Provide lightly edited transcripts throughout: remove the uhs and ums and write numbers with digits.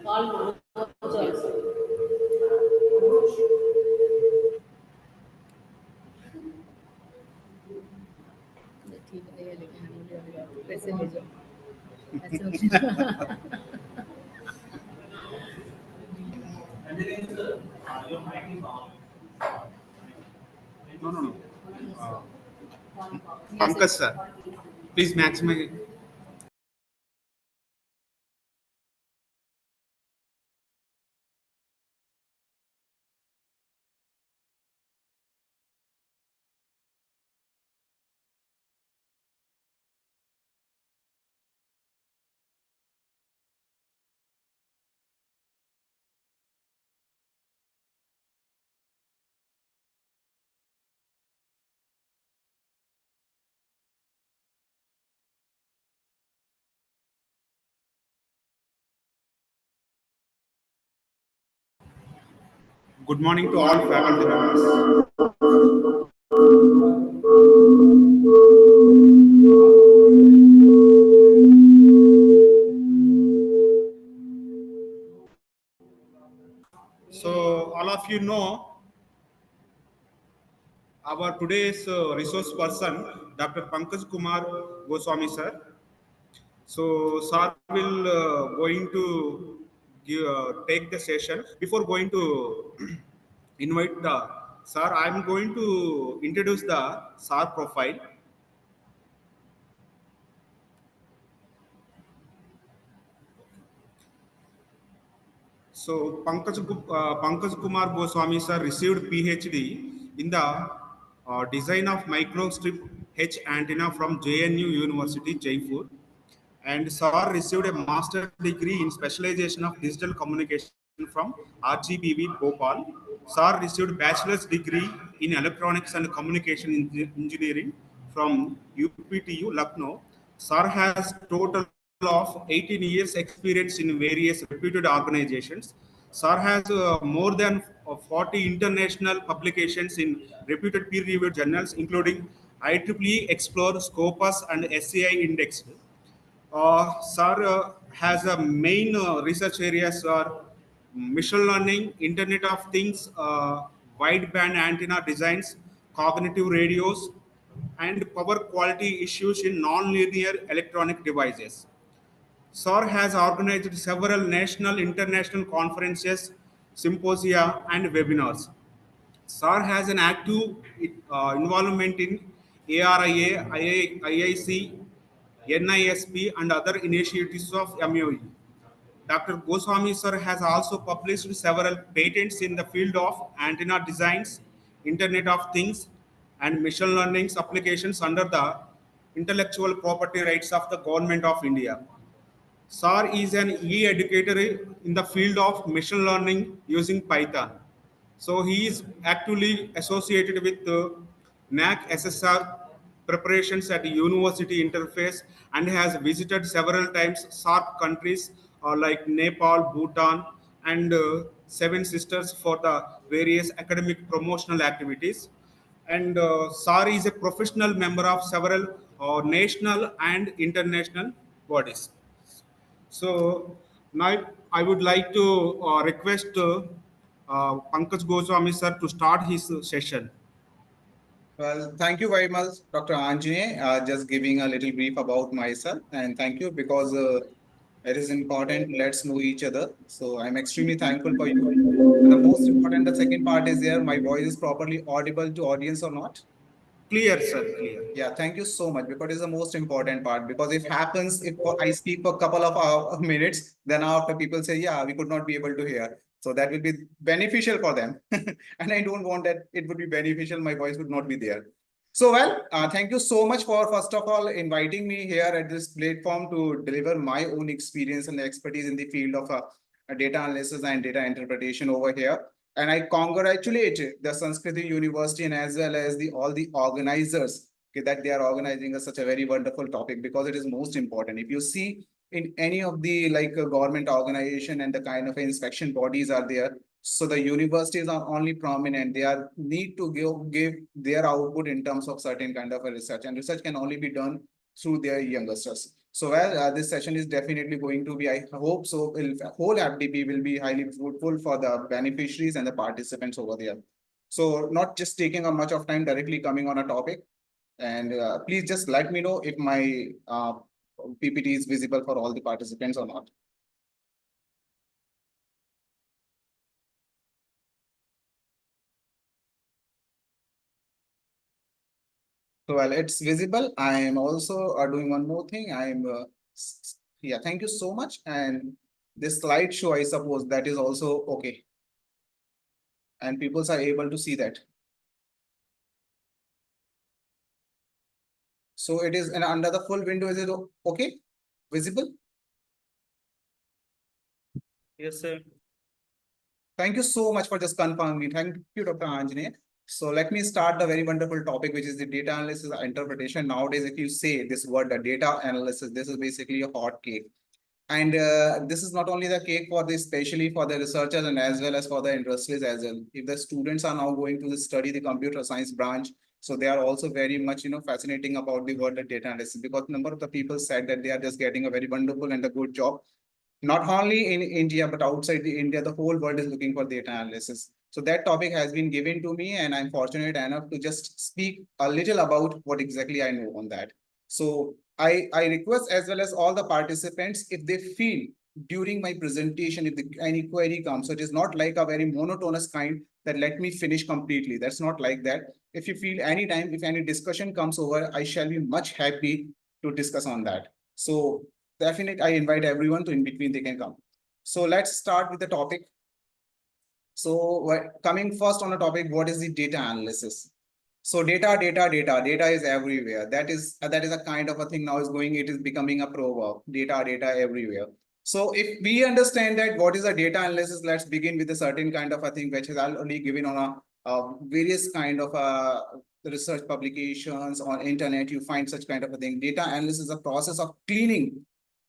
All also. ठीक है ये लेकिन हम पैसे भेजो No. Pankaj sir, please maximize. Good morning to all faculty members. So all of you know our today's resource person, Dr. Pankaj Kumar Goswami sir. So sir will going to take the session. Before going to invite the sir, I am going to introduce the sir profile. So Pankaj Kumar Goswami sir received PhD in the design of microstrip H antenna from JNU University, Jaipur, and sir received a master's degree in specialization of digital communication from RGBV Bhopal. Sir received bachelor's degree in electronics and communication engineering from UPTU Lucknow. Sir has total of 18 years experience in various reputed organizations. Sir has more than 40 international publications in reputed peer-reviewed journals, including IEEE Explore, Scopus, and SCI Index. Sir has a main research areas are machine learning, Internet of Things, wideband antenna designs, cognitive radios, and power quality issues in non-linear electronic devices. SOR has organized several national, international conferences, symposia, and webinars. SAR has an active involvement in ARIA, IIC, NISP, and other initiatives of MOE. Dr. Goswami sir has also published several patents in the field of antenna designs, Internet of Things, and machine learning applications under the intellectual property rights of the Government of India. SAR is an e-educator in the field of machine learning using Python. So he is actually associated with NAC SSR preparations at university interface and has visited several times SARC countries like Nepal, Bhutan, and Seven Sisters for the various academic promotional activities. And SAR is a professional member of several national and international bodies. So now I would like to request Pankaj Goswami sir to start his session. Well, thank you very much, Dr. Anjane, just giving a little brief about myself. And thank you because it is important. Let's know each other. So I'm extremely thankful for you. And the most important, the second part is there. My voice is properly audible to audience or not? Clear, sir, clear. Yeah, thank you so much because it's the most important part. Because if happens, if I speak for a couple of minutes, then after people say, yeah, we could not be able to hear. So that will be beneficial for them. And I don't want that it would be beneficial. My voice would not be there. So, well, thank you so much for, first of all, inviting me here at this platform to deliver my own experience and expertise in the field of data analysis and data interpretation over here. And I congratulate the Sanskriti University and as well as all the organizers that they are organizing such a very wonderful topic because it is most important. If you see in any of the government organization and the kind of inspection bodies are there, so the universities are only prominent. They are need to give their output in terms of certain kind of a research, and research can only be done through their youngsters. So this session is definitely going to be, I hope so, whole FDP will be highly fruitful for the beneficiaries and the participants over there. So not just taking a much of time directly coming on a topic. And please just let me know if my PPT is visible for all the participants or not. So well, it's visible. I am also doing one more thing. Yeah, thank you so much. And this slideshow, I suppose that is also okay. And people are able to see that. So it is under the full window. Is it okay? Visible? Yes, sir. Thank you so much for just confirming. Thank you, Dr. Anjane. So let me start the very wonderful topic, which is the data analysis interpretation. Nowadays, if you say this word, the data analysis, this is basically a hot cake. And this is not only the cake for this, especially for the researchers and as well as for the industries as well. If the students are now going to study the computer science branch, so they are also very much, fascinating about the word of data analysis, because number of the people said that they are just getting a very wonderful and a good job. Not only in India, but outside the India, the whole world is looking for data analysis. So that topic has been given to me, and I'm fortunate enough to just speak a little about what exactly I know on that. So I request as well as all the participants, if they feel during my presentation, if any query comes, so it is not like a very monotonous kind that let me finish completely. That's not like that. If you feel anytime, if any discussion comes over, I shall be much happy to discuss on that. So definitely, I invite everyone to in between they can come. So let's start with the topic. So coming first on the topic, what is the data analysis? So data is everywhere. That is a kind of a thing now is going, it is becoming a proverb. Data everywhere. So if we understand that what is a data analysis, let's begin with a certain kind of a thing which is already given on a various kind of research publications on internet. You find such kind of a thing. Data analysis is a process of cleaning,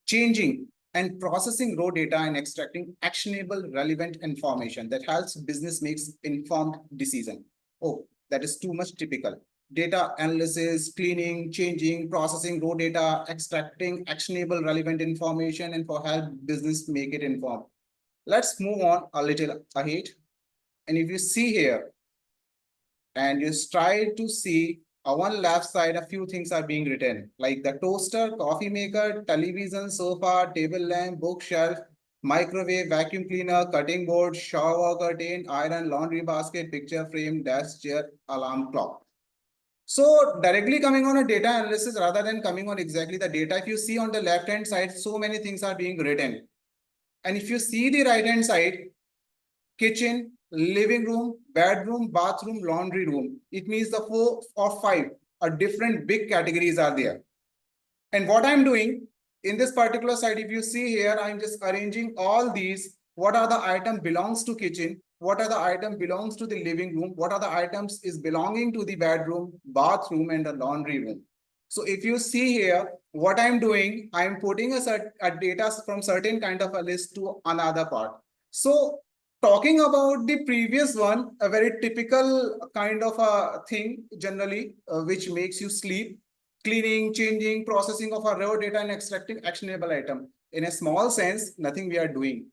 changing, and processing raw data and extracting actionable, relevant information that helps business makes informed decision. Oh, that is too much typical. Data analysis, cleaning, changing, processing raw data, extracting actionable, relevant information, and for help business make it informed. Let's move on a little ahead. And if you see here, and you try to see on one left side, a few things are being written, like the toaster, coffee maker, television, sofa, table lamp, bookshelf, microwave, vacuum cleaner, cutting board, shower curtain, iron, laundry basket, picture frame, desk chair, alarm clock. So directly coming on a data analysis rather than coming on exactly the data, if you see on the left hand side, so many things are being written. And if you see the right hand side, kitchen, living room, bedroom, bathroom, laundry room. It means the 4 or 5 different big categories are there. And what I'm doing in this particular side, if you see here, I'm just arranging all these. What are the item belongs to kitchen? What are the item belongs to the living room? What are the items is belonging to the bedroom, bathroom, and the laundry room? So if you see here, what I'm doing, I'm putting a data from certain kind of a list to another part. So talking about the previous one, a very typical kind of a thing generally, which makes you sleep, cleaning, changing, processing of our raw data and extracting actionable item. In a small sense, nothing we are doing.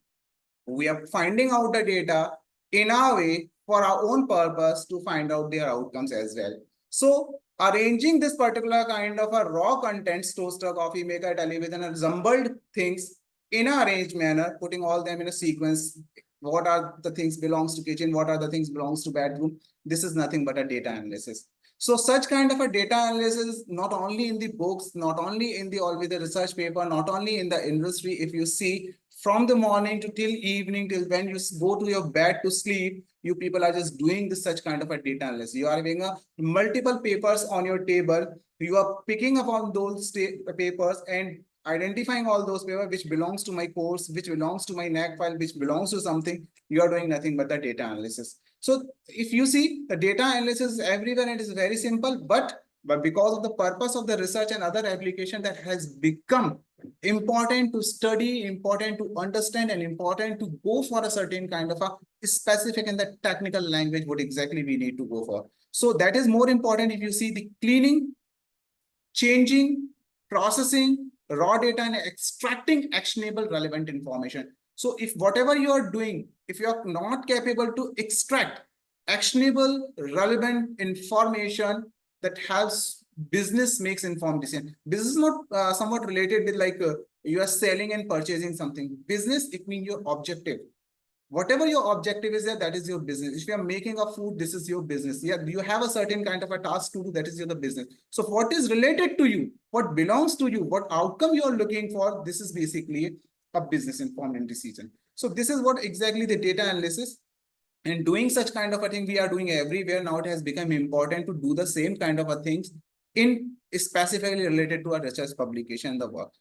We are finding out the data in our way for our own purpose to find out their outcomes as well. So arranging this particular kind of a raw content, toaster, coffee maker, television, and jumbled things in a arranged manner, putting all them in a sequence. What are the things belongs to kitchen? What are the things belongs to bedroom? This is nothing but a data analysis. So such kind of a data analysis, not only in the books, not only in the always the research paper, not only in the industry, if you see from the morning to till evening, till when you go to your bed to sleep, you people are just doing this such kind of a data analysis. You are having a multiple papers on your table. You are picking up on those papers and identifying all those papers which belongs to my course, which belongs to my NAC file, which belongs to something. You are doing nothing but the data analysis. So if you see the data analysis everywhere, it is very simple, but because of the purpose of the research and other application that has become important to study, important to understand, and important to go for a certain kind of a specific in the technical language, what exactly we need to go for. So that is more important if you see the cleaning, changing, processing, raw data and extracting actionable relevant information. So if whatever you are doing, if you are not capable to extract actionable relevant information that helps business makes informed decision. Business is not somewhat related with like you are selling and purchasing something. Business, it means your objective. Whatever your objective is there, that is your business. If you are making a food, this is your business. Yeah, you have a certain kind of a task to do, that is your business. So what is related to you, what belongs to you, what outcome you are looking for, this is basically a business informed decision. So this is what exactly the data analysis and doing such kind of a thing we are doing everywhere. Now it has become important to do the same kind of a things in specifically related to a research publication, the work.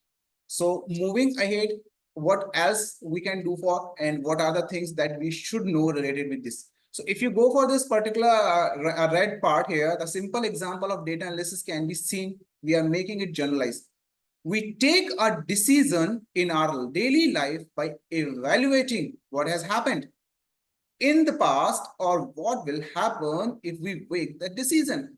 So moving ahead, what else we can do for and what are the things that we should know related with this? So if you go for this particular red part here, the simple example of data analysis can be seen. We are making it generalized. We take a decision in our daily life by evaluating what has happened in the past or what will happen if we make the decision.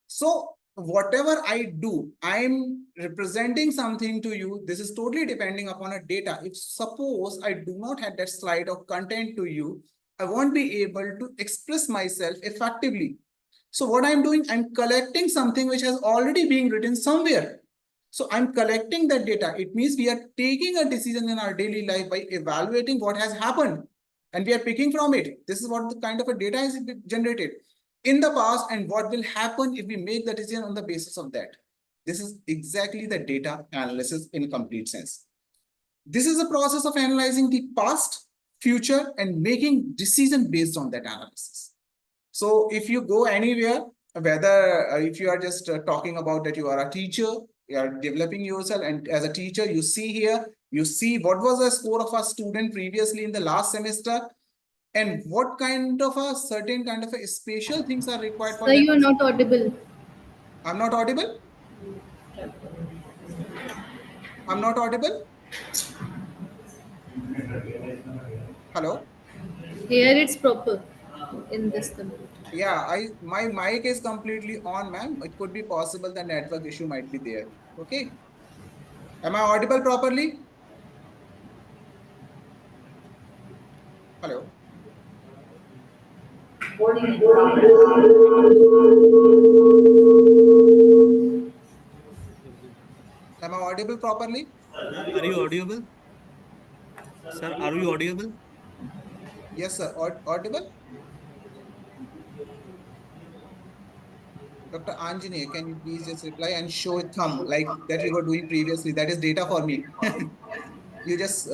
So whatever I do, I'm representing something to you. This is totally depending upon a data. If suppose I do not have that slide of content to you, I won't be able to express myself effectively. So what I'm doing, I'm collecting something which has already been written somewhere. So I'm collecting that data. It means we are taking a decision in our daily life by evaluating what has happened and we are picking from it. This is what the kind of a data is generated in the past and what will happen if we make the decision on the basis of that. This is exactly the data analysis in complete sense. This is a process of analyzing the past, future, and making decision based on that analysis. So if you go anywhere, whether if you are just talking about that you are a teacher, you are developing yourself, and as a teacher, you see here, you see what was the score of a student previously in the last semester, and what kind of a certain kind of a special things are required for Sir, that. you are not audible. I'm not audible. I'm not audible. Hello. Here it's proper in this computer. Yeah, my mic is completely on, ma'am. It could be possible the network issue might be there. Okay. Am I audible properly? Hello. Am I audible properly? Sir, are you audible? Sir, are you audible? Yes, sir. Audible? Dr. Anjane, can you please just reply and show a thumb like that we were doing previously? That is data for me. You just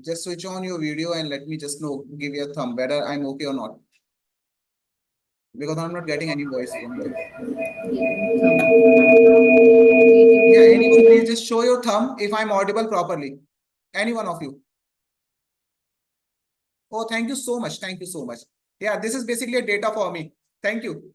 just switch on your video and let me just know, give you a thumb whether I'm okay or not. Because I'm not getting any voice from you. Yeah, anyone please just show your thumb if I'm audible properly. Any one of you. Oh, thank you so much. Thank you so much. Yeah, this is basically a data for me. Thank you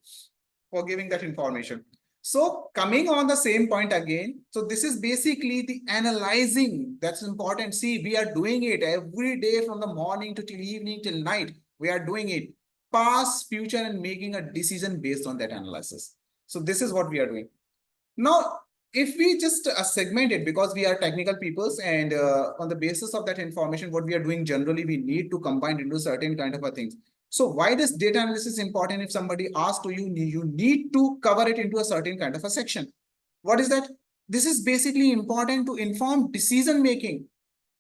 for giving that information. So coming on the same point again. So this is basically the analyzing. That's important. See, we are doing it every day from the morning to till evening till night. We are doing it past, future, and making a decision based on that analysis. So this is what we are doing. Now, if we just segment it, because we are technical peoples and on the basis of that information, what we are doing generally, we need to combine into certain kind of a things. So why this data analysis is important? If somebody asks to you, you need to cover it into a certain kind of a section. What is that? This is basically important to inform decision making.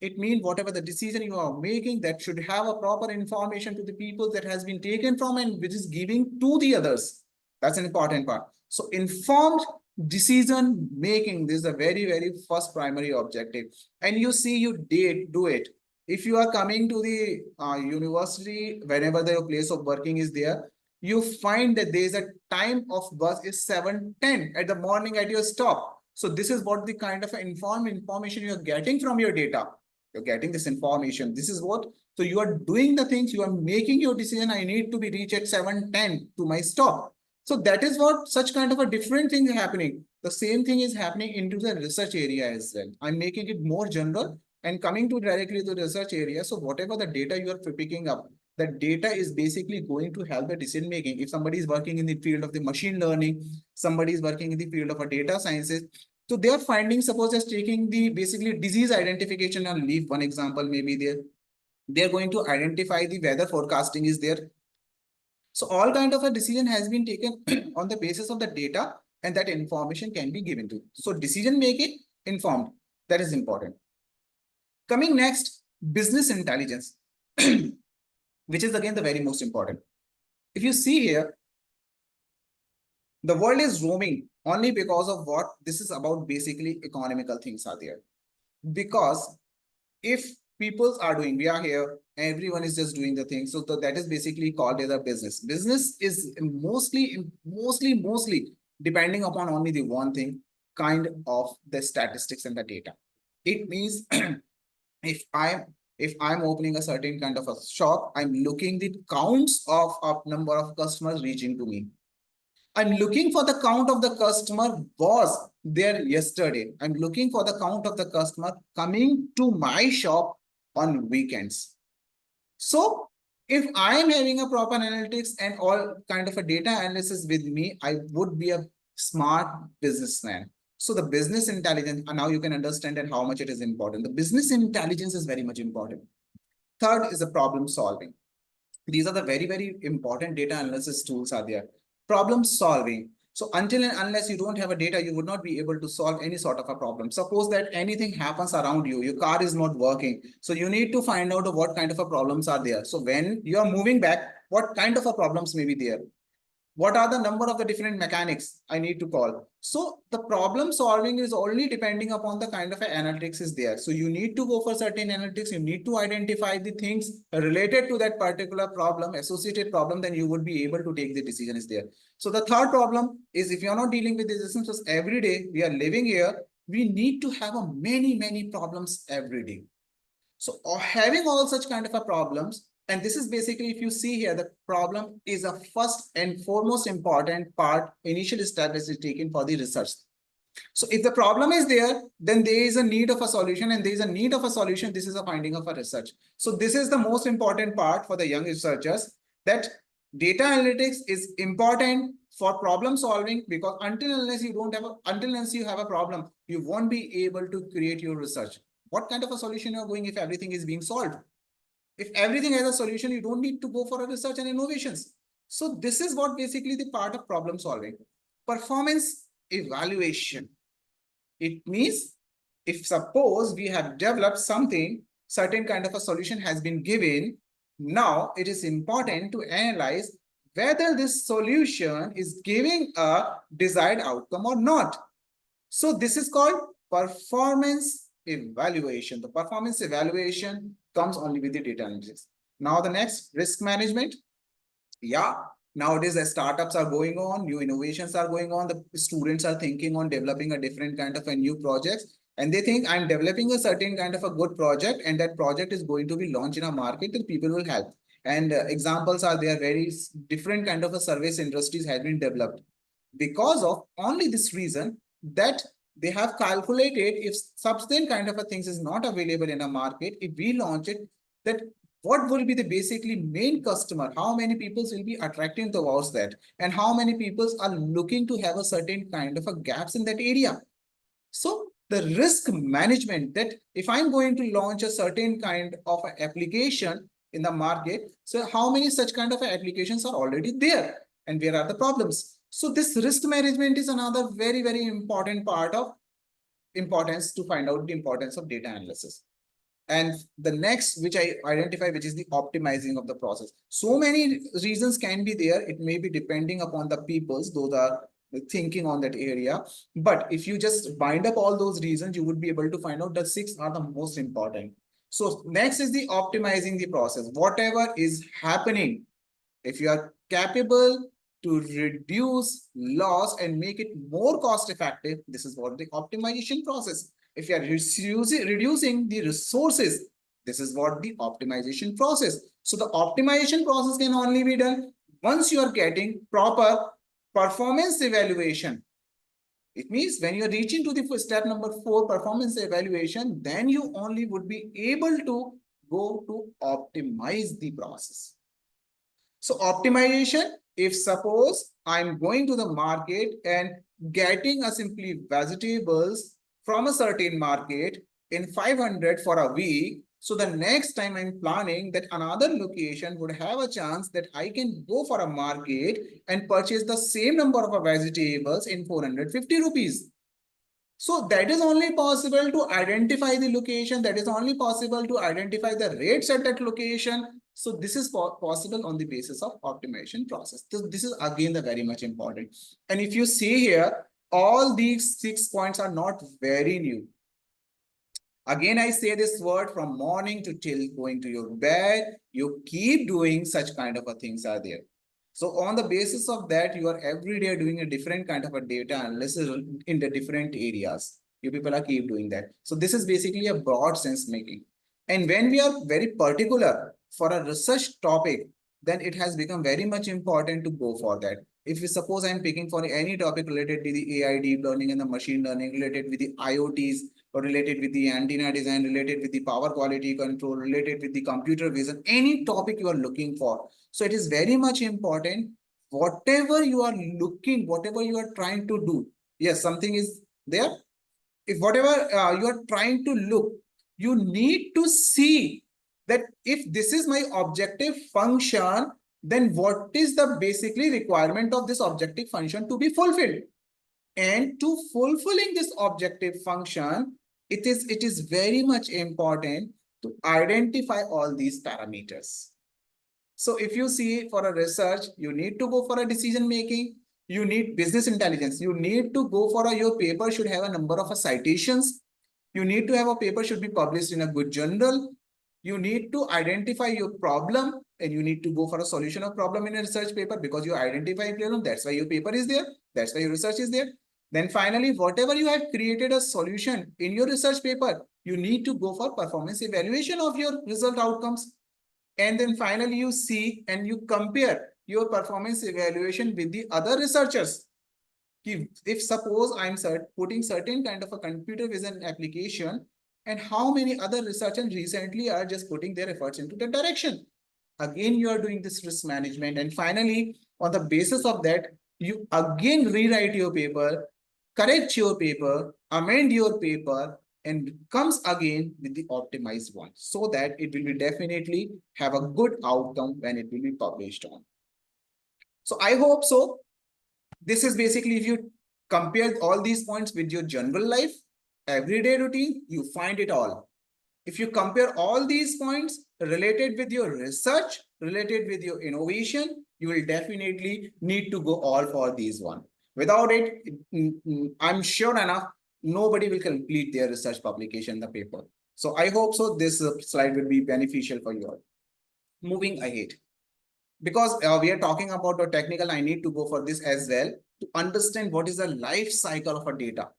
It means whatever the decision you are making, that should have a proper information to the people that has been taken from and which is giving to the others. That's an important part. So informed decision making, this is a very, very first primary objective. And you see, you did do it. If you are coming to the university, whenever the place of working is there, you find that there is a time of bus is 7:10 at the morning at your stop. So this is what the kind of informed information you're getting from your data. You're getting this information. This is what, so you are doing the things, you are making your decision. I need to be reached at 7:10 to my stop. So that is what such kind of a different thing is happening. The same thing is happening into the research area as well. I'm making it more general and coming to directly to the research area. So whatever the data you are picking up, the data is basically going to help the decision making. If somebody is working in the field of the machine learning, somebody is working in the field of a data sciences, so they are finding, suppose as taking the basically disease identification and leave one example, maybe they're going to identify the weather forecasting is there. So all kind of a decision has been taken on the basis of the data, and that information can be given to. So decision making informed, that is important. Coming next, business intelligence, which is again the very most important. If you see here, the world is roaming only because of what this is about. Basically, economical things are there. Because if people are doing, we are here, everyone is just doing the thing. So that is basically called as a business. Business is mostly depending upon only the one thing, kind of the statistics and the data. It means if I'm opening a certain kind of a shop, I'm looking the counts of a number of customers reaching to me. I'm looking for the count of the customer was there yesterday. I'm looking for the count of the customer coming to my shop on weekends. So if I am having a proper analytics and all kind of a data analysis with me, I would be a smart businessman. So the business intelligence, and now you can understand that how much it is important. The business intelligence is very much important. Third is the problem solving. These are the very, very important data analysis tools are there. Problem solving. So until and unless you don't have a data, you would not be able to solve any sort of a problem. Suppose that anything happens around you, your car is not working. So you need to find out what kind of a problems are there. So when you are moving back, what kind of a problems may be there? What are the number of the different mechanics I need to call? So the problem solving is only depending upon the kind of analytics is there. So you need to go for certain analytics. You need to identify the things related to that particular problem, associated problem, then you would be able to take the decision is there. So the third problem is if you're not dealing with these systems every day, we are living here, we need to have a many problems every day. So having all such kind of a problems, and this is basically, if you see here, the problem is a first and foremost important part, initial step is taken for the research. So if the problem is there, then there is a need of a solution, and there is a need of a solution. This is a finding of a research. So this is the most important part for the young researchers, that data analytics is important for problem solving, because until unless you have a problem, you won't be able to create your research. What kind of a solution you're going if everything is being solved? If everything has a solution, you don't need to go for a research and innovations. So this is what basically the part of problem solving. Performance evaluation. It means if suppose we have developed something, certain kind of a solution has been given, now it is important to analyze whether this solution is giving a desired outcome or not. So this is called performance evaluation. The performance evaluation comes only with the data analytics. Now the next, risk management. Yeah, nowadays as startups are going on, new innovations are going on, the students are thinking on developing a different kind of a new projects, and they think I'm developing a certain kind of a good project, and that project is going to be launched in a market and people will help. And examples are there, very different kind of a service industries have been developed because of only this reason, that they have calculated if substance kind of a things is not available in a market, if we launch it, that what will be the basically main customer, how many people will be attracting towards that, and how many people are looking to have a certain kind of a gaps in that area. So the risk management, that if I'm going to launch a certain kind of application in the market, so how many such kind of applications are already there, and where are the problems? So this risk management is another very important part of importance to find out the importance of data analysis. And the next, which I identify, which is the optimizing of the process. So many reasons can be there. It may be depending upon the peoples, those are thinking on that area. But if you just bind up all those reasons, you would be able to find out that 6 are the most important. So next is the optimizing the process. Whatever is happening, if you are capable to reduce loss and make it more cost effective, this is what the optimization process. If you are reducing the resources, this is what the optimization process. So the optimization process can only be done once you are getting proper performance evaluation. It means when you are reaching to the step number 4, performance evaluation, then you only would be able to go to optimize the process. So optimization, if suppose I'm going to the market and getting a simply vegetables from a certain market in 500 for a week. So the next time I'm planning that another location would have a chance that I can go for a market and purchase the same number of vegetables in 450 rupees. So that is only possible to identify the location. That is only possible to identify the rates at that location. So this is possible on the basis of optimization process. So this is again the very much important. And if you see here, all these 6 points are not very new. Again, I say this word from morning to till going to your bed, you keep doing such kind of a things are there. So on the basis of that, you are every day doing a different kind of a data analysis in the different areas. You people are keep doing that. So this is basically a broad sense making. And when we are very particular for a research topic, then it has become very much important to go for that. If we suppose I'm picking for any topic related to the AI, deep learning and the machine learning, related with the IoTs, or related with the antenna design, related with the power quality control, related with the computer vision, any topic you are looking for. So it is very much important, whatever you are looking, whatever you are trying to do. Yes, something is there. If whatever you are trying to look, you need to see that if this is my objective function, then what is the basically requirement of this objective function to be fulfilled? And to fulfilling this objective function, it is very much important to identify all these parameters. So if you see for a research, you need to go for a decision making, you need business intelligence, you need to go for your paper should have a number of citations, you need to have a paper should be published in a good journal, you need to identify your problem and you need to go for a solution of problem in a research paper because you identify a problem, that's why your paper is there, that's why your research is there. Then finally, whatever you have created a solution in your research paper, you need to go for performance evaluation of your result outcomes. And then finally, you see and you compare your performance evaluation with the other researchers. If suppose I'm putting certain kind of a computer vision application, and how many other researchers recently are just putting their efforts into the direction. Again, you are doing this risk management. And finally, on the basis of that, you again rewrite your paper, correct your paper, amend your paper, and comes again with the optimized one so that it will be definitely have a good outcome when it will be published on. So I hope so. This is basically if you compare all these points with your general life, everyday routine, you find it all. If you compare all these points related with your research, related with your innovation, you will definitely need to go all for these one. Without it, I'm sure enough, nobody will complete their research publication in the paper. So I hope so this slide will be beneficial for you all. Moving ahead. Because we are talking about the technical, I need to go for this as well to understand what is the life cycle of a data.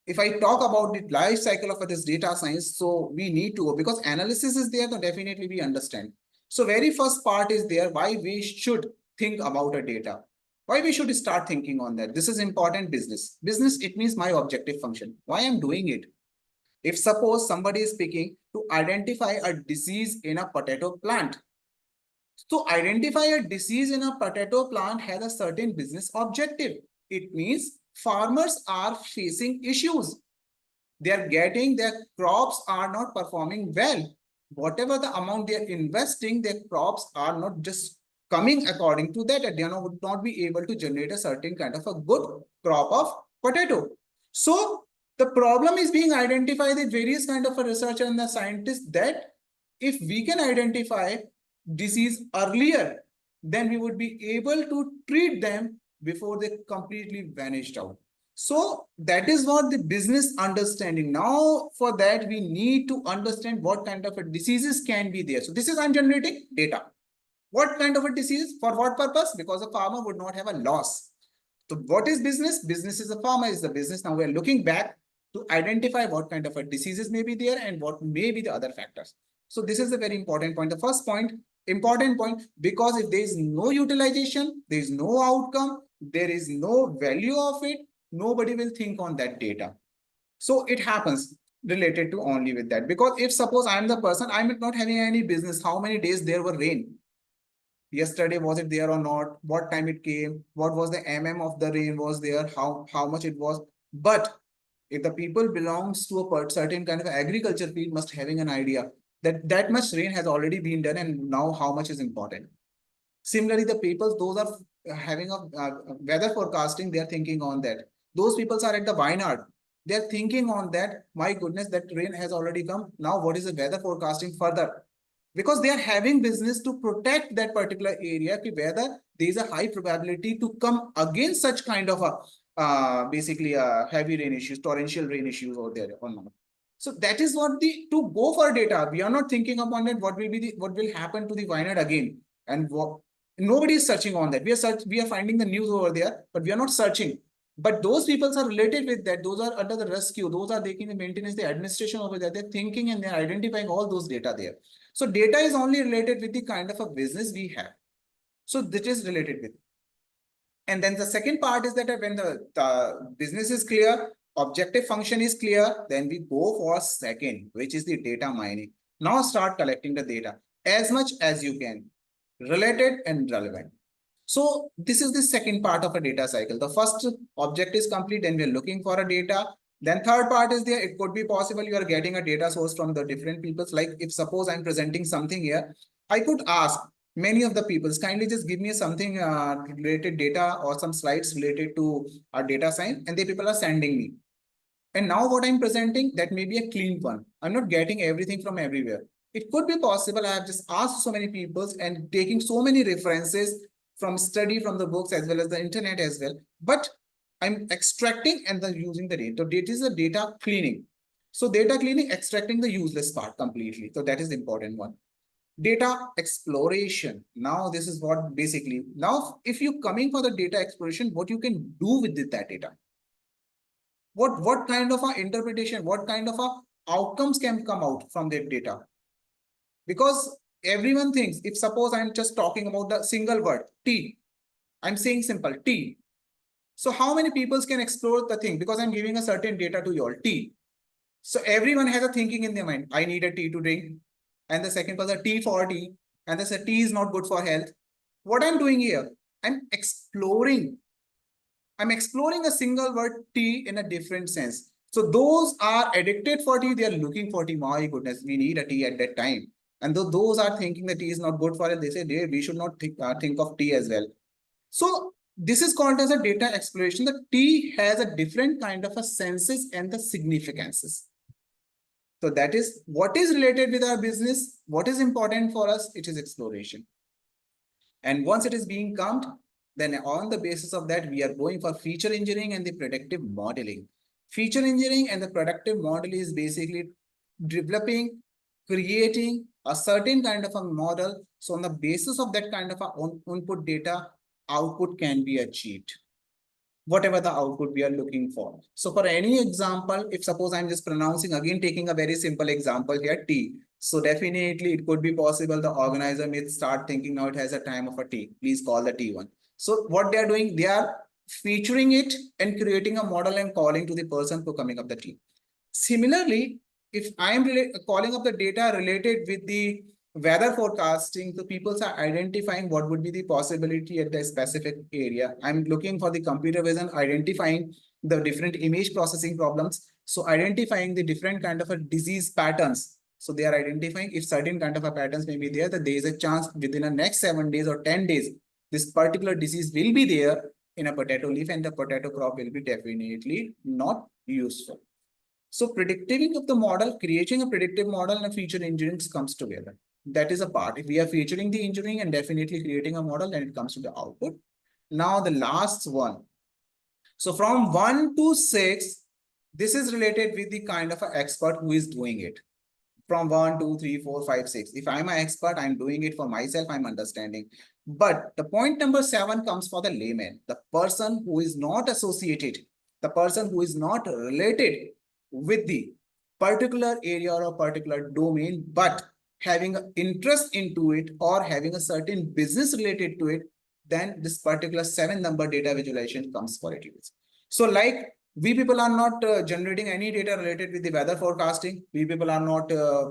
If I talk about the life cycle of this data science, so we need to go because analysis is there, so definitely we understand. So very first part is there, why we should think about a data. Why we should start thinking on that. This is important business. Business, it means my objective function. Why I'm doing it? If suppose somebody is speaking to identify a disease in a potato plant. So identify a disease in a potato plant has a certain business objective. It means farmers are facing issues. They are getting their crops are not performing well. Whatever the amount they are investing, their crops are not just coming according to that. They would not be able to generate a certain kind of a good crop of potato. So the problem is being identified with various kind of a researcher and the scientists that if we can identify disease earlier, then we would be able to treat them before they completely vanished out. So that is what the business understanding. Now for that, we need to understand what kind of a diseases can be there. So this is I'm generating data. What kind of a disease? For what purpose? Because a farmer would not have a loss. So what is business? Business is a farmer is the business. Now we are looking back to identify what kind of a diseases may be there and what may be the other factors. So this is a very important point. The first point, important point, because if there is no utilization, there is no outcome, there is no value of it, nobody will think on that data. So it happens related to only with that. Because if suppose I'm the person, I'm not having any business, how many days there were rain? Yesterday, was it there or not? What time it came? What was the of the rain was there? How much it was? But if the people belongs to a certain kind of agriculture field, must having an idea that that much rain has already been done and now how much is important. Similarly, the people, those are having a weather forecasting, they are thinking on that. Those people are at the vineyard. They are thinking on that. My goodness, that rain has already come. Now, what is the weather forecasting further? Because they are having business to protect that particular area, whether there is a high probability to come against such kind of a basically heavy rain issues, torrential rain issues over there or not. So that is what the to go for data. We are not thinking upon it. What will be the what will happen to the vineyard again, and what nobody is searching on that. We are finding the news over there, but we are not searching. But those people are related with that. Those are under the rescue. Those are taking the maintenance, the administration over there. They're thinking and they're identifying all those data there. So data is only related with the kind of a business we have. So this is related with. And then the second part is that when the business is clear, objective function is clear, then we go for second, which is the data mining. Now start collecting the data as much as you can, related and relevant. So this is the second part of a data cycle. The first object is complete, then we're looking for a data. Then third part is there. It could be possible you are getting a data source from the different peoples. Like if suppose I'm presenting something here, I could ask many of the peoples, kindly just give me something related data or some slides related to our data science, and the people are sending me. And now what I'm presenting, that may be a clean one. I'm not getting everything from everywhere. It could be possible I have just asked so many peoples and taking so many references from study from the books as well as the internet as well. But I'm extracting and then using the data. So data is a data cleaning. So data cleaning, extracting the useless part completely. So that is the important one. Data exploration. Now this is what basically, now if you coming for the data exploration, what you can do with that data? What kind of a interpretation, what kind of a outcomes can come out from that data? Because everyone thinks, if suppose I'm just talking about the single word, T, I'm saying simple, T. So how many people can explore the thing? Because I'm giving a certain data to you all, T. So everyone has a thinking in their mind, I need a tea to drink. And the second person, T for tea. And they say tea is not good for health. What I'm doing here, I'm exploring a single word tea in a different sense. So those are addicted for tea, they are looking for tea. My goodness, we need a tea at that time. And those are thinking that tea is not good for it, they say, we should not think of tea as well. So this is called as a data exploration. The tea has a different kind of a senses and the significances. So that is what is related with our business. What is important for us? It is exploration. And once it is being counted, then on the basis of that, we are going for feature engineering and the predictive modeling. Feature engineering and the predictive model is basically developing, creating a certain kind of a model. So on the basis of that kind of a input data, output can be achieved, whatever the output we are looking for. So for any example, if suppose I'm just pronouncing, again taking a very simple example here, T. So definitely it could be possible the organizer may start thinking now it has a time of a T. Please call the T1. So what they are doing, they are featuring it and creating a model and calling to the person for coming up the T. Similarly, if I am calling up the data related with the weather forecasting, the people are identifying what would be the possibility at the specific area. I'm looking for the computer vision, identifying the different image processing problems. So identifying the different kind of a disease patterns. So they are identifying if certain kind of a patterns may be there, that there is a chance within the next 7 days or 10 days, this particular disease will be there in a potato leaf and the potato crop will be definitely not useful. So predicting of the model, creating a predictive model and a feature engineering comes together. That is a part. If we are featuring the engineering and definitely creating a model, then it comes to the output. Now the last one. So from 1 to 6, this is related with the kind of an expert who is doing it. From 1, 2, 3, 4, 5, 6. If I'm an expert, I'm doing it for myself, I'm understanding. But the point number 7 comes for the layman, the person who is not associated, the person who is not related with the particular area or a particular domain, but having an interest into it or having a certain business related to it, then this particular 7-number data visualization comes for it. So like we people are not generating any data related with the weather forecasting. We people are not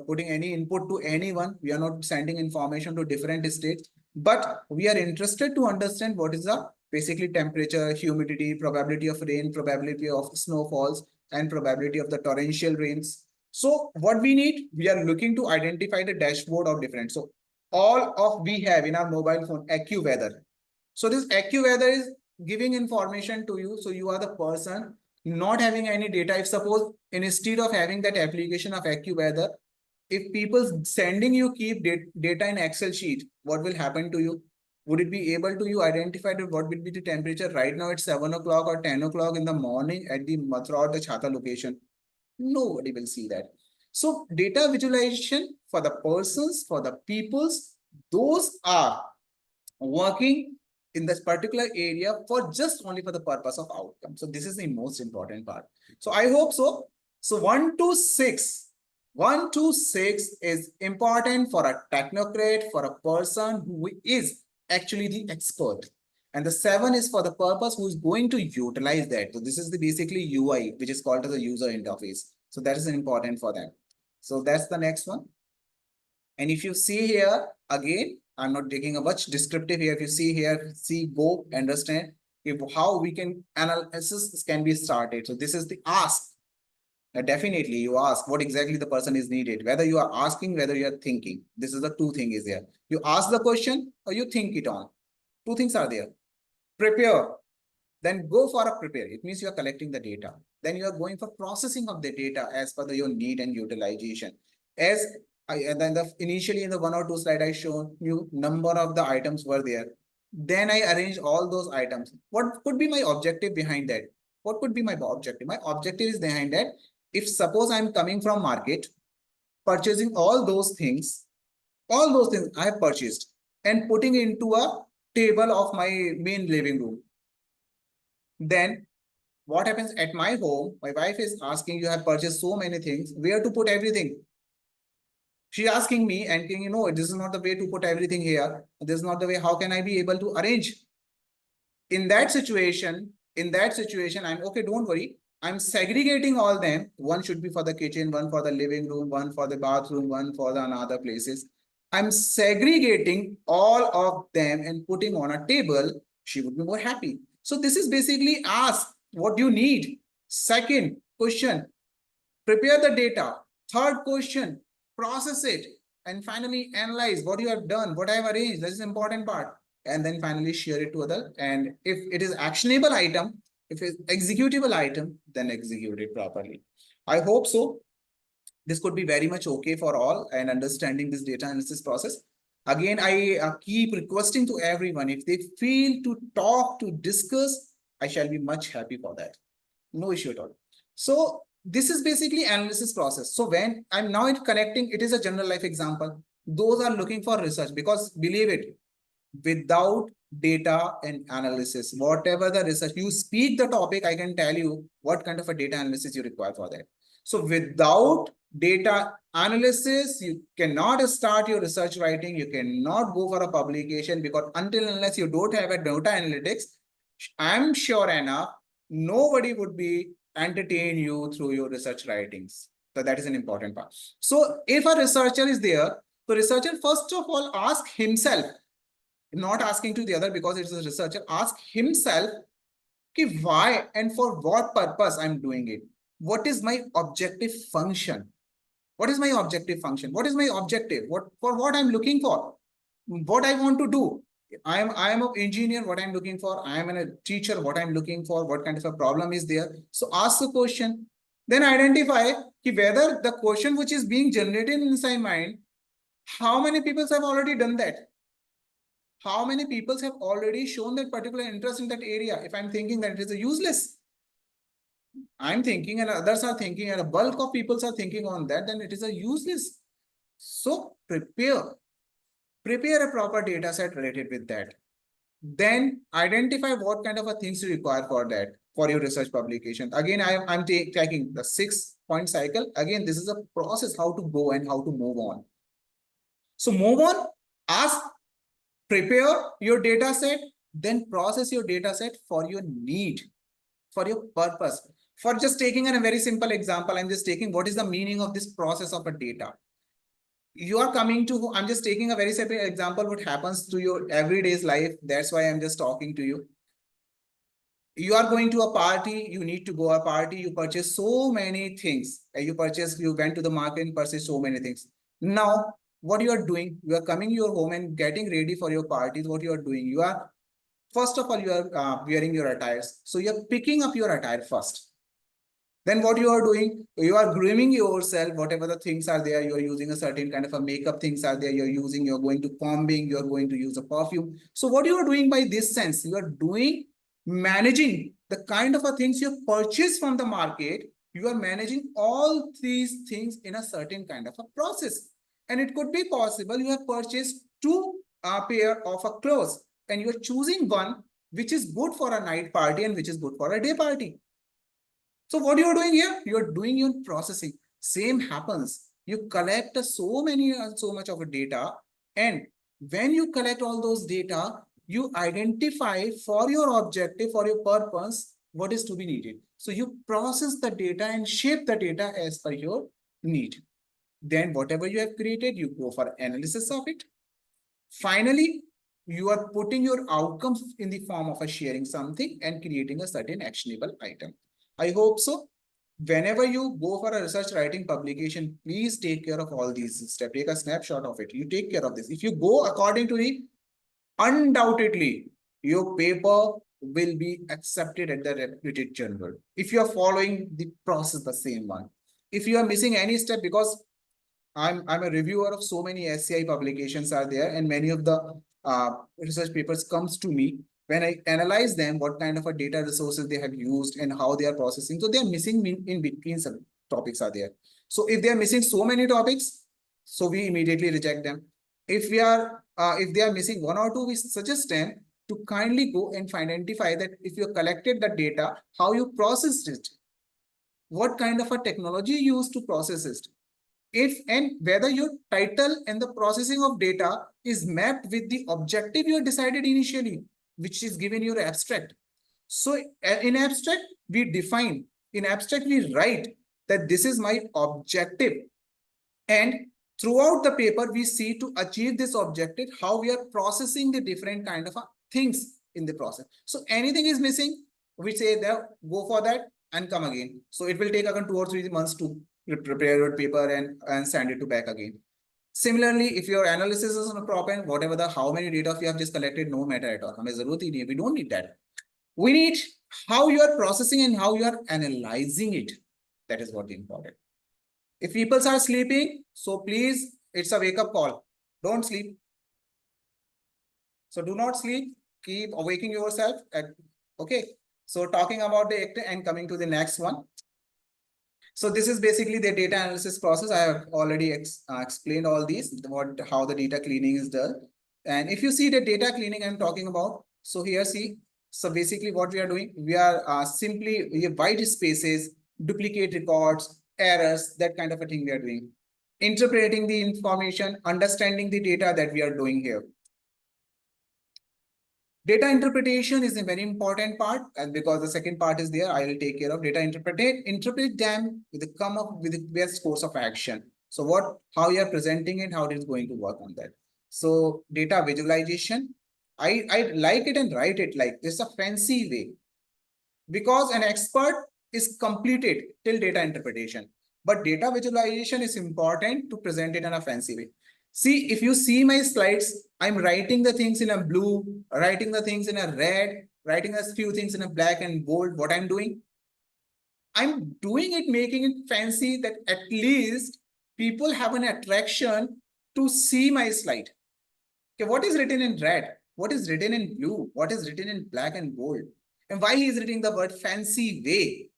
putting any input to anyone. We are not sending information to different states. but we are interested to understand what is the basically temperature, humidity, probability of rain, probability of snowfalls, and probability of the torrential rains. So what we need, we are looking to identify the dashboard of different. So all of we have in our mobile phone AccuWeather. So this AccuWeather is giving information to you. So you are the person not having any data. If suppose instead of having that application of AccuWeather, if people sending you keep data in Excel sheet, what will happen to you? Would it be able to you identify that what will be the temperature right now at 7 o'clock or 10 o'clock in the morning at the Mathura or the Chhata location? Nobody will see that. So data visualization for the persons, for the peoples, those are working in this particular area for just only for the purpose of outcome. So this is the most important part. So I hope so. So 1 to 6, 1 to 6 is important for a technocrat, for a person who is actually the expert. And the 7 is for the purpose who is going to utilize that. So this is the basically UI, which is called as the user interface. So that is important for them. So that's the next one. And if you see here, again, I'm not taking a much descriptive here. If you see here, see, go, understand if how we can analysis can be started. So this is the ask. Now, definitely you ask what exactly the person is needed, whether you are asking, whether you are thinking. This is the two thing is there. You ask the question or you think it on. Two things are there. Prepare, then go for a prepare. It means you are collecting the data. Then you are going for processing of the data as per your need and utilization. As and then initially in the 1 or 2 slide I shown you number of the items were there. Then I arrange all those items. What could be my objective behind that? What could be my objective? My objective is behind that. If suppose I'm coming from market, purchasing all those things I have purchased and putting into a table of my main living room. Then what happens at my home? My wife is asking, you have purchased so many things, where to put everything? She asking me and saying, you know, this is not the way to put everything here. This is not the way. How can I be able to arrange? In that situation, I'm okay, don't worry. I'm segregating all them. One should be for the kitchen, one for the living room, one for the bathroom, one for the another places. I'm segregating all of them and putting on a table. She would be more happy. So this is basically ask what you need. Second question, prepare the data. Third question, process it. And finally, analyze what you have done, what I have arranged. That is the important part. And then finally share it to other. And if it is actionable item, if it's executable item, then execute it properly. I hope so. This could be very much okay for all and understanding this data analysis process. Again, I keep requesting to everyone, if they feel to talk, to discuss, I shall be much happy for that. No issue at all. So this is basically analysis process. So when I'm now connecting, it is a general life example. Those are looking for research because believe it, without data and analysis, whatever the research, you speak the topic, I can tell you what kind of a data analysis you require for that. So without data analysis, you cannot start your research writing. You cannot go for a publication because until unless you don't have a data analytics, I'm sure enough, nobody would be entertain you through your research writings. So that is an important part. So if a researcher is there, the researcher first of all ask himself, not asking to the other because it's a researcher, ask himself, okay, why and for what purpose I'm doing it? What is my objective function? What is my objective function? What is my objective? What I'm looking for? What I want to do? I am an engineer, what I'm looking for. I am a teacher, what I'm looking for. What kind of a problem is there? So ask the question. Then identify whether the question which is being generated inside mind, how many people have already done that? How many people have already shown that particular interest in that area? If I'm thinking that it is useless, I'm thinking and others are thinking and a bulk of people are thinking on that, then it is a useless. So prepare a proper data set related with that. Then identify what kind of a things you require for that, for your research publication. Again, I'm taking the 6-point cycle. Again, this is a process, how to go and how to move on. So move on, ask, prepare your data set, then process your data set for your need, for your purpose. For just taking a very simple example, I'm just taking what is the meaning of this process of a data. you are coming to, I'm just taking a very simple example, what happens to your everyday's life. That's why I'm just talking to you. You are going to a party, you need to go a party, you purchase so many things. You went to the market and purchased so many things. Now, what you are doing, you are coming your home and getting ready for your parties. What you are doing, you are, first of all, you are wearing your attires. So you're picking up your attire first. Then what you are doing, you are grooming yourself, whatever the things are there, you are using a certain kind of a makeup things are there, you're going to combing, you're going to use a perfume. So what you are doing by this sense, you are doing, managing the kind of a things you purchase from the market, you are managing all these things in a certain kind of a process. And it could be possible you have purchased two pair of a clothes and you are choosing one which is good for a night party and which is good for a day party. So what you are doing here? You are doing your processing. Same happens. You collect so much of a data, and when you collect all those data, you identify for your objective, for your purpose, what is to be needed. So you process the data and shape the data as per your need. Then whatever you have created, you go for analysis of it. Finally, you are putting your outcomes in the form of a sharing something and creating a certain actionable item. I hope so. Whenever you go for a research writing publication, please take care of all these steps. Take a snapshot of it. You take care of this. If you go according to the, undoubtedly, your paper will be accepted at the reputed journal. If you are following the process, the same one. If you are missing any step, because I'm a reviewer of so many SCI publications are there, and many of the research papers comes to me. When I analyze them, what kind of a data resources they have used and how they are processing. So they are missing in between some topics are there. So if they are missing so many topics, so we immediately reject them. If they are missing one or two, we suggest them to kindly go and identify that if you collected the data, how you processed it, what kind of a technology you used to process it, if and whether your title and the processing of data is mapped with the objective you decided initially, which is given your abstract. So in abstract, we define, in abstract, we write that this is my objective. And throughout the paper, we see to achieve this objective, how we are processing the different kind of things in the process. So anything is missing, we say that go for that and come again. So it will take again 2 or 3 months to prepare your paper and send it to back again. Similarly, if your analysis is on a prop end, whatever the how many data you have just collected, no matter at all. We don't need that. We need how you are processing and how you are analyzing it. That is what is important. If people are sleeping, so please, it's a wake-up call. Don't sleep. So do not sleep. Keep awaking yourself. Okay. So talking about the actor and coming to the next one. So this is basically the data analysis process. I have already explained all these, how the data cleaning is done. And if you see the data cleaning I'm talking about, so here see, so basically what we are doing, we are simply white spaces, duplicate records, errors, that kind of a thing we are doing. Interpreting the information, understanding the data that we are doing here. Data interpretation is a very important part, and because the second part is there, I will take care of data interpret them with the come up with the best course of action. So how you are presenting it, how it is going to work on that. So data visualization, I like it and write it like this, a fancy way, because an expert is completed till data interpretation, but data visualization is important to present it in a fancy way. See, if you see my slides, I'm writing the things in a blue, writing the things in a red, writing a few things in a black and bold. What I'm doing it, making it fancy, that at least people have an attraction to see my slide. Okay, what is written in red? What is written in blue? What is written in black and bold? And why he is writing the word fancy way?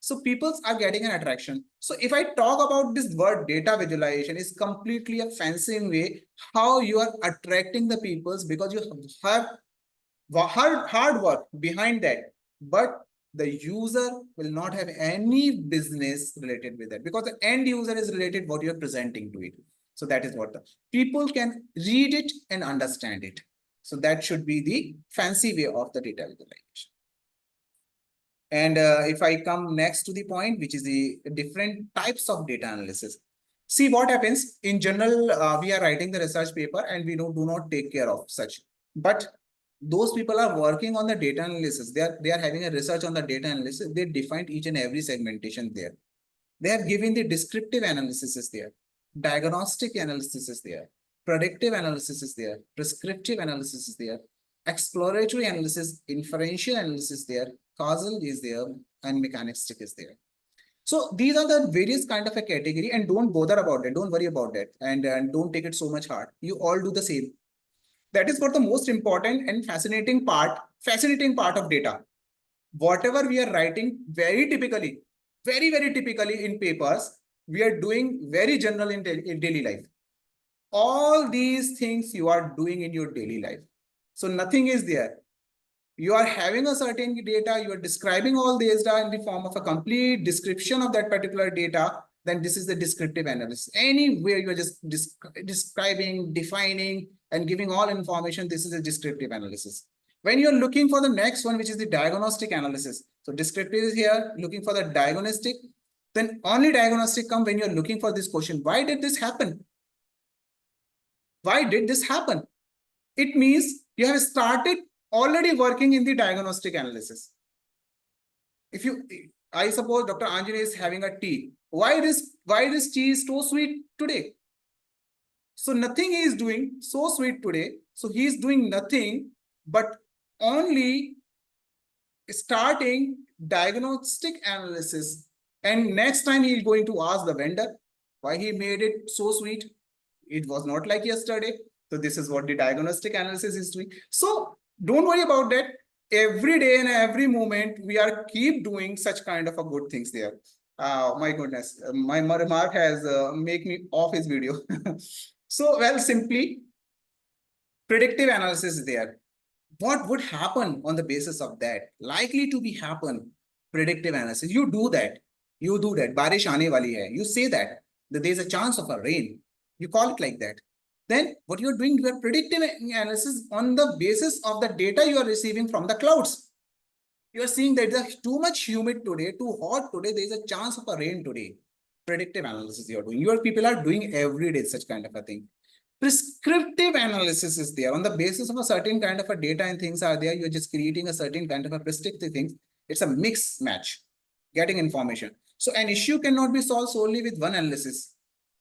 So people are getting an attraction. So if I talk about this word data visualization, is completely a fancy way how you are attracting the peoples, because you have hard work behind that, but the user will not have any business related with that, because the end user is related what you're presenting to it. So that is what the people can read it and understand it. So that should be the fancy way of the data visualization. And if I come next to the point, which is the different types of data analysis. See what happens in general, we are writing the research paper and we do not take care of such. But those people are working on the data analysis. They are having a research on the data analysis. They defined each and every segmentation there. They have given the descriptive analysis is there, diagnostic analysis is there, predictive analysis is there, prescriptive analysis is there, exploratory analysis, inferential analysis is there, causal is there, and mechanistic is there. So these are the various kind of a category, and don't bother about that. Don't worry about that, and don't take it so much hard. You all do the same. That is what the most important and fascinating part of data. Whatever we are writing, very typically, very typically in papers, we are doing very general in daily life. All these things you are doing in your daily life. So nothing is there. You are having a certain data, you are describing all this data in the form of a complete description of that particular data, then this is the descriptive analysis. Anywhere you are just describing, defining, and giving all information, this is a descriptive analysis. When you're looking for the next one, which is the diagnostic analysis. So descriptive is here, looking for the diagnostic, then only diagnostic come when you're looking for this question. Why did this happen? Why did this happen? It means you have started already working in the diagnostic analysis. I suppose Dr. Anjali is having a tea. Why this tea is so sweet today? So nothing he is doing so sweet today. So he is doing nothing but only starting diagnostic analysis. And next time he is going to ask the vendor why he made it so sweet. It was not like yesterday. So this is what the diagnostic analysis is doing. So don't worry about that. Every day and every moment, we are keep doing such kind of a good things there. My goodness, my remark has make me off his video. So, well, simply predictive analysis is there. What would happen on the basis of that? Likely to be happen, predictive analysis. You do that. Barish aane wali hai. You say that there is a chance of a rain. You call it like that. Then what you're doing, you are predictive analysis on the basis of the data you are receiving from the clouds. You are seeing that it's too much humid today, too hot today, there is a chance of a rain today. Predictive analysis you are doing. Your people are doing every day such kind of a thing. Prescriptive analysis is there. On the basis of a certain kind of a data and things are there, you're just creating a certain kind of a prescriptive things. It's a mix match, getting information. So an issue cannot be solved solely with one analysis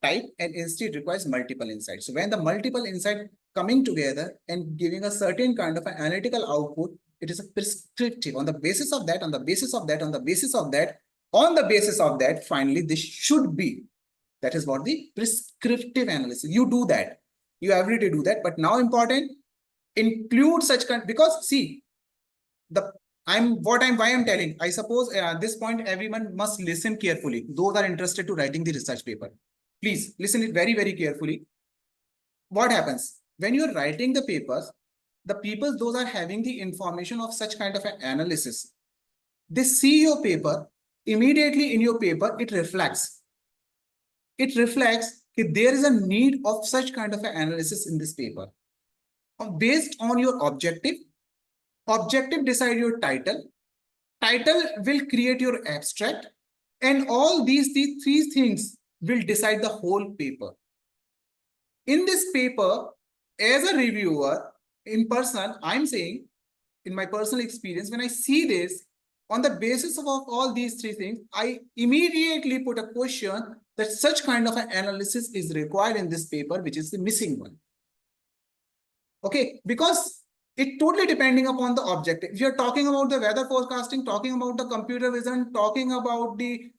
type, and instead requires multiple insights. So when the multiple insight coming together and giving a certain kind of an analytical output, it is a prescriptive. On the basis of that, finally this should be. That is what the prescriptive analysis. You do that. You every day do that. But now important, include such kind, because see, why I'm telling. I suppose at this point everyone must listen carefully. Those are interested to writing the research paper. Please listen it very carefully. What happens when you're writing the papers? The people, those are having the information of such kind of an analysis. They see your paper, immediately in your paper, it reflects. It reflects that there is a need of such kind of an analysis in this paper. Based on your objective decide your title. Title will create your abstract, and all these three things will decide the whole paper. In this paper, as a reviewer, in person, I'm saying, in my personal experience, when I see this, on the basis of all these three things, I immediately put a question that such kind of an analysis is required in this paper, which is the missing one. Okay, because it totally depending upon the objective. If you're talking about the weather forecasting, talking about the computer vision, talking about the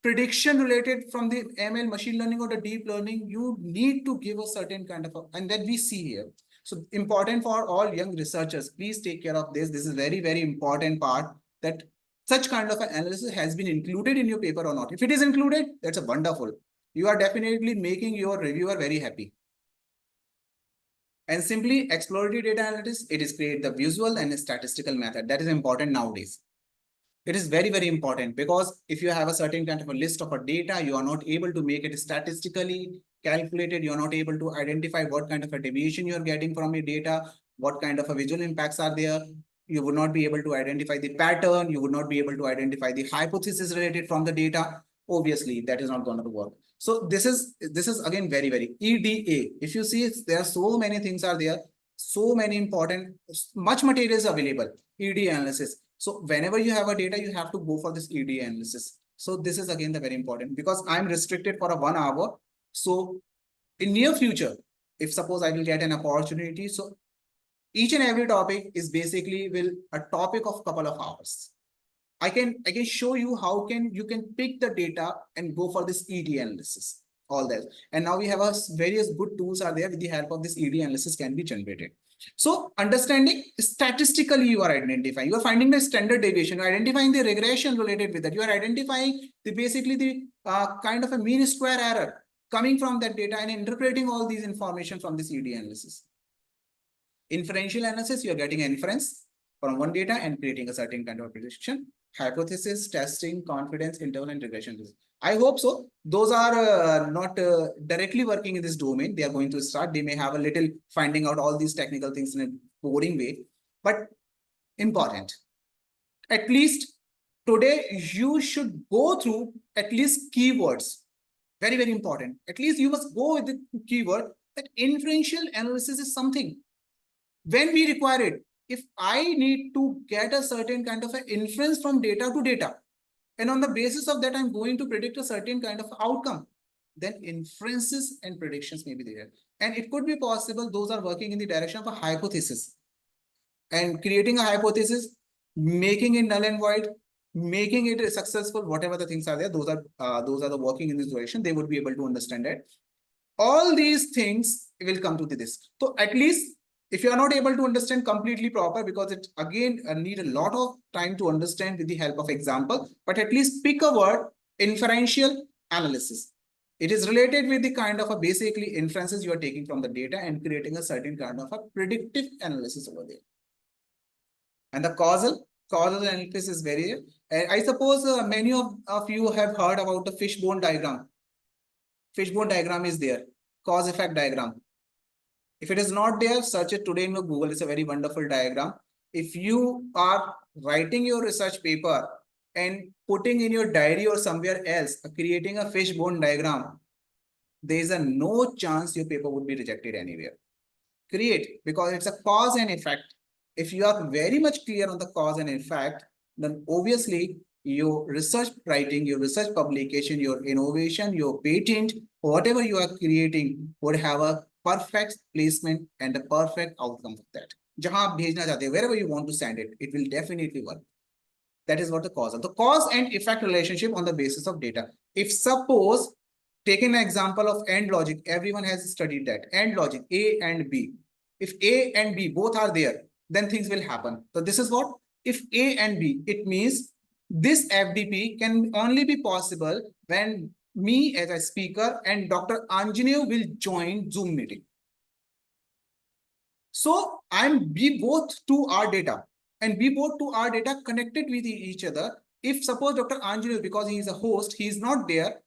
prediction related from the ML, machine learning, or the deep learning, you need to give a certain kind of and that we see here. So important for all young researchers, please take care of this. This is very important part, that such kind of an analysis has been included in your paper or not. If it is included, that's a wonderful. You are definitely making your reviewer very happy. And simply exploratory data analysis, it is create the visual and statistical method. That is important nowadays. It is very important, because if you have a certain kind of a list of a data, you are not able to make it statistically calculated. You are not able to identify what kind of a deviation you are getting from your data, what kind of a visual impacts are there. You would not be able to identify the pattern. You would not be able to identify the hypothesis related from the data. obviously that is not going to work. So this is again very EDA. If you see, there are so many things are there, so many important, much materials available. EDA analysis. So whenever you have a data, you have to go for this EDA analysis. So this is again the very important, because I'm restricted for a 1 hour. So in near future, if suppose I will get an opportunity, so each and every topic is basically will a topic of couple of hours. I can show you how you can pick the data and go for this ED analysis, all that. And now we have a various good tools are there with the help of this ED analysis can be generated. So understanding statistically, you are identifying, you are finding the standard deviation, you are identifying the regression related with that. You are identifying the basically the kind of a mean square error coming from that data and interpreting all these information from this ED analysis. Inferential analysis, you are getting inference from one data and creating a certain kind of prediction. Hypothesis, testing, confidence, interval, and regression. I hope so. Those are not directly working in this domain. They are going to start. They may have a little finding out all these technical things in a boring way, but important. At least today, you should go through at least keywords. Very important. At least you must go with the keyword that inferential analysis is something. When we require it, if I need to get a certain kind of an inference from data to data, and on the basis of that, I'm going to predict a certain kind of outcome, then inferences and predictions may be there. And it could be possible those are working in the direction of a hypothesis and creating a hypothesis, making it null and void, making it successful, whatever the things are there, those are the working in this direction. They would be able to understand it. All these things will come to this. So at least if you are not able to understand completely proper, because it again need a lot of time to understand with the help of example, but at least pick a word, inferential analysis. It is related with the kind of a basically inferences you are taking from the data and creating a certain kind of a predictive analysis over there. And the causal analysis is very, I suppose many of you have heard about the fishbone diagram. Fishbone diagram is there, cause effect diagram. If it is not there, search it today in your Google. It's a very wonderful diagram. If you are writing your research paper and putting in your diary or somewhere else, creating a fishbone diagram, there is a no chance your paper would be rejected anywhere. Create, because it's a cause and effect. If you are very much clear on the cause and effect, then obviously your research writing, your research publication, your innovation, your patent, whatever you are creating would have a perfect placement and a perfect outcome of that. Jahan aap bhejna chahte, wherever you want to send it, it will definitely work. That is what the cause of. The cause and effect relationship on the basis of data. If suppose, taking an example of AND logic, everyone has studied that. AND logic, A and B. If A and B both are there, then things will happen. So this is what? If A and B, it means this FDP can only be possible when me as a speaker and Dr. Anjaneya will join Zoom meeting. So we both to our data, and we both to our data connected with each other. If suppose Dr. Anjaneya, because he is a host, he is not there,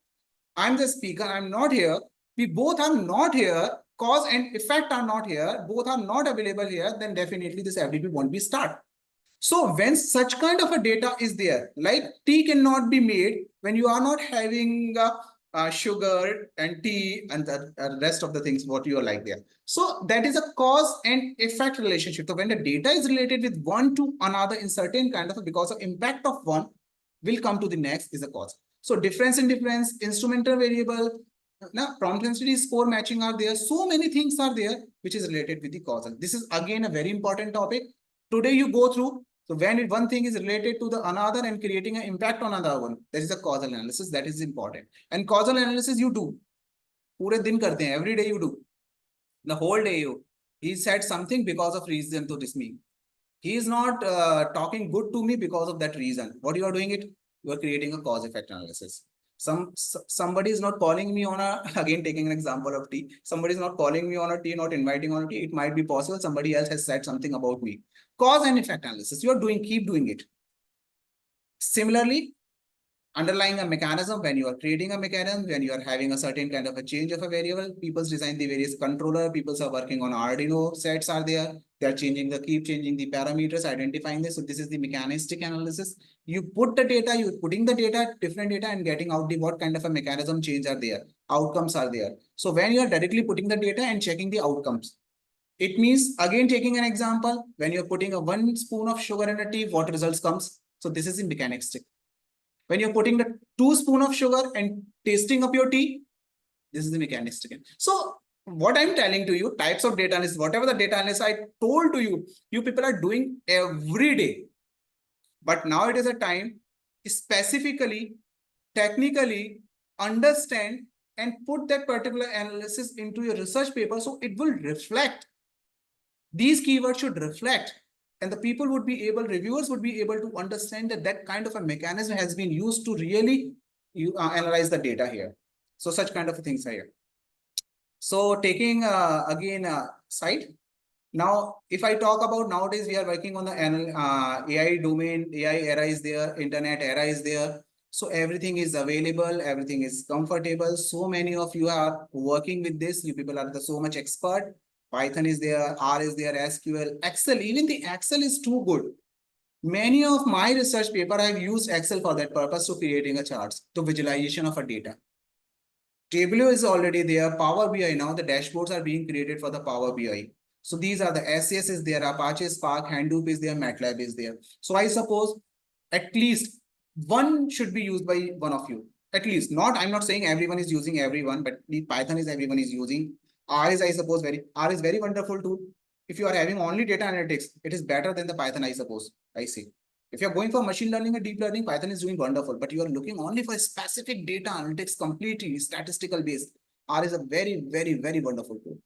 I'm the speaker, I'm not here, we both are not here, cause and effect are not here, both are not available here, then definitely this FDP won't be start. So when such kind of a data is there, like tea cannot be made when you are not having sugar and tea and the rest of the things what you are like there. So that is a cause and effect relationship. So when the data is related with one to another in certain kind of, because of impact of one will come to the next is a cause. So difference in difference, instrumental variable, now prompt sensitivity score matching are there. So many things are there which is related with the causal. This is again a very important topic. Today you go through. So when one thing is related to the another and creating an impact on another one, that is a causal analysis. That is important. And causal analysis you do. Pure din karte hain, every day you do. The whole day you. He said something because of reason to this me. He is not talking good to me because of that reason. What you are doing it? You are creating a cause effect analysis. Somebody is not calling me on a, again taking an example of tea, somebody is not calling me on a tea, not inviting on a tea. It might be possible somebody else has said something about me. Cause and effect analysis, you are doing, keep doing it. Similarly, underlying a mechanism, when you are creating a mechanism, when you are having a certain kind of a change of a variable, people's design the various controller, people are working on Arduino sets are there, They are keep changing the parameters, identifying this. So this is the mechanistic analysis. You put the data, you're putting the data, different data, and getting out the what kind of a mechanism change are there, outcomes are there. So when you are directly putting the data and checking the outcomes, it means, again, taking an example, when you're putting a 1 spoon of sugar in a tea, what results comes? So this is in mechanistic. When you're putting the 2 spoon of sugar and tasting up your tea, this is the mechanistic. So what I'm telling to you, types of data analysis, whatever the data analysis I told to you, you people are doing every day. But now it is a time specifically, technically understand and put that particular analysis into your research paper, so it will reflect. These keywords should reflect, and the people would be able, reviewers would be able to understand that that kind of a mechanism has been used to really analyze the data here. So such kind of things are here. So taking again site. Now, if I talk about nowadays, we are working on the AI domain, AI era is there, internet era is there. So everything is available, everything is comfortable. So many of you are working with this. You people are so much expert. Python is there, R is there, SQL, Excel. Even the Excel is too good. Many of my research paper, I have used Excel for that purpose, to creating a charts, to visualization of a data. Tableau is already there. Power BI, now the dashboards are being created for the Power BI. So these are the SCS is there, Apache Spark, Hadoop is there, MATLAB is there. So I suppose at least one should be used by one of you. At least, not, I'm not saying everyone is using everyone, but the Python is everyone is using. R is, I suppose, R is very wonderful tool. If you are having only data analytics, it is better than the Python, I suppose. I see. If you're going for machine learning and deep learning, Python is doing wonderful, but you are looking only for specific data analytics, completely statistical based. R is a very, very, very wonderful tool.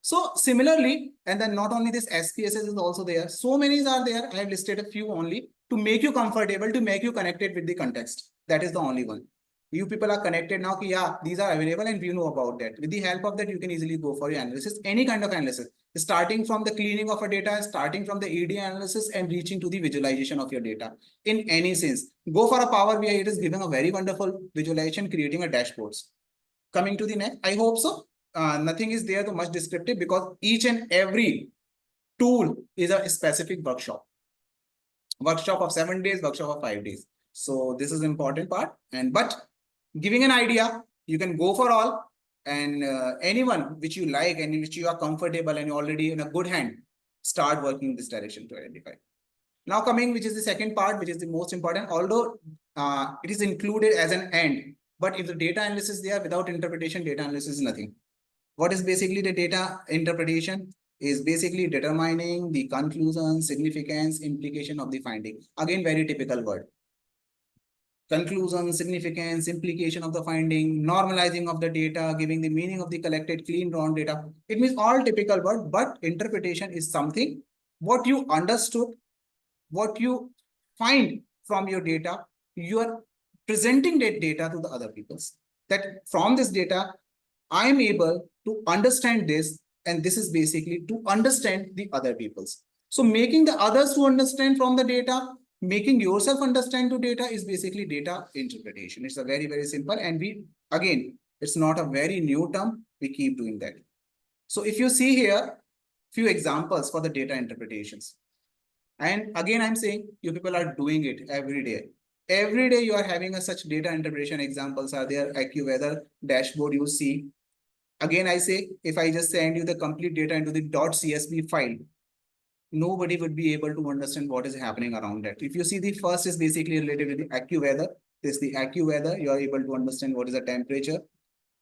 So similarly, and then not only this, SPSS is also there. So many are there. I have listed a few only to make you comfortable, to make you connected with the context. That is the only one. You people are connected now, ki, yeah, these are available and you know about that. With the help of that, you can easily go for your analysis, any kind of analysis, starting from the cleaning of a data, starting from the ED analysis and reaching to the visualization of your data in any sense. Go for a Power BI. It is giving a very wonderful visualization, creating a dashboards. Coming to the next, I hope so. Nothing is there too much descriptive, because each and every tool is a specific workshop of 7 days, workshop of 5 days. So this is important part. And but giving an idea, you can go for all, and anyone which you like and which you are comfortable and you're already in a good hand, start working in this direction to identify. Now coming, which is the second part, which is the most important, although it is included as an end, but if the data analysis is there, without interpretation, data analysis is nothing. What is basically the data interpretation? Is basically determining the conclusion, significance, implication of the finding. Again, very typical word. Conclusion, significance, implication of the finding, normalizing of the data, giving the meaning of the collected clean drawn data. It means all typical word, but interpretation is something what you understood, what you find from your data, you are presenting that data to the other peoples. That from this data, I am able to understand this, and this is basically to understand the other peoples. So making the others to understand from the data, making yourself understand to data is basically data interpretation. It's a very, very simple, and we, again, it's not a very new term. We keep doing that. So if you see here, few examples for the data interpretations. And again, I'm saying you people are doing it every day. Every day you are having a such data interpretation examples are there. AccuWeather dashboard you see. Again, I say, if I just send you the complete data into the .csv file, nobody would be able to understand what is happening around that. If you see, the first is basically related with the AccuWeather. This is the AccuWeather. You are able to understand what is the temperature.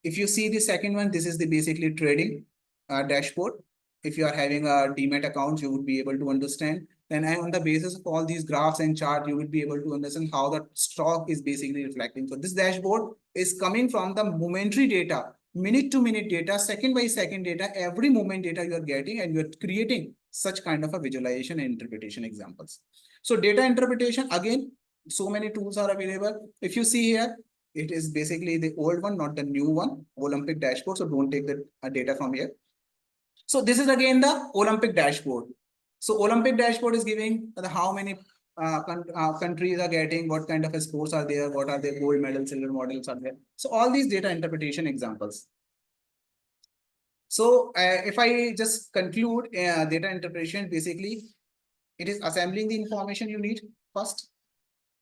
If you see the second one, this is the basically trading dashboard. If you are having a Demat account, you would be able to understand. And on the basis of all these graphs and chart, you would be able to understand how the stock is basically reflecting. So this dashboard is coming from the momentary data, minute to minute data, second by second data, every moment data you are getting, and you are creating such kind of a visualization and interpretation examples. So data interpretation, again, so many tools are available. If you see here, it is basically the old one, not the new one, Olympic dashboard. So don't take the data from here. So this is again the Olympic dashboard. So Olympic dashboard is giving the how many countries are getting, what kind of sports are there, what are the gold medals, silver medals are there. So all these data interpretation examples. So if I just conclude data interpretation, basically it is assembling the information you need first,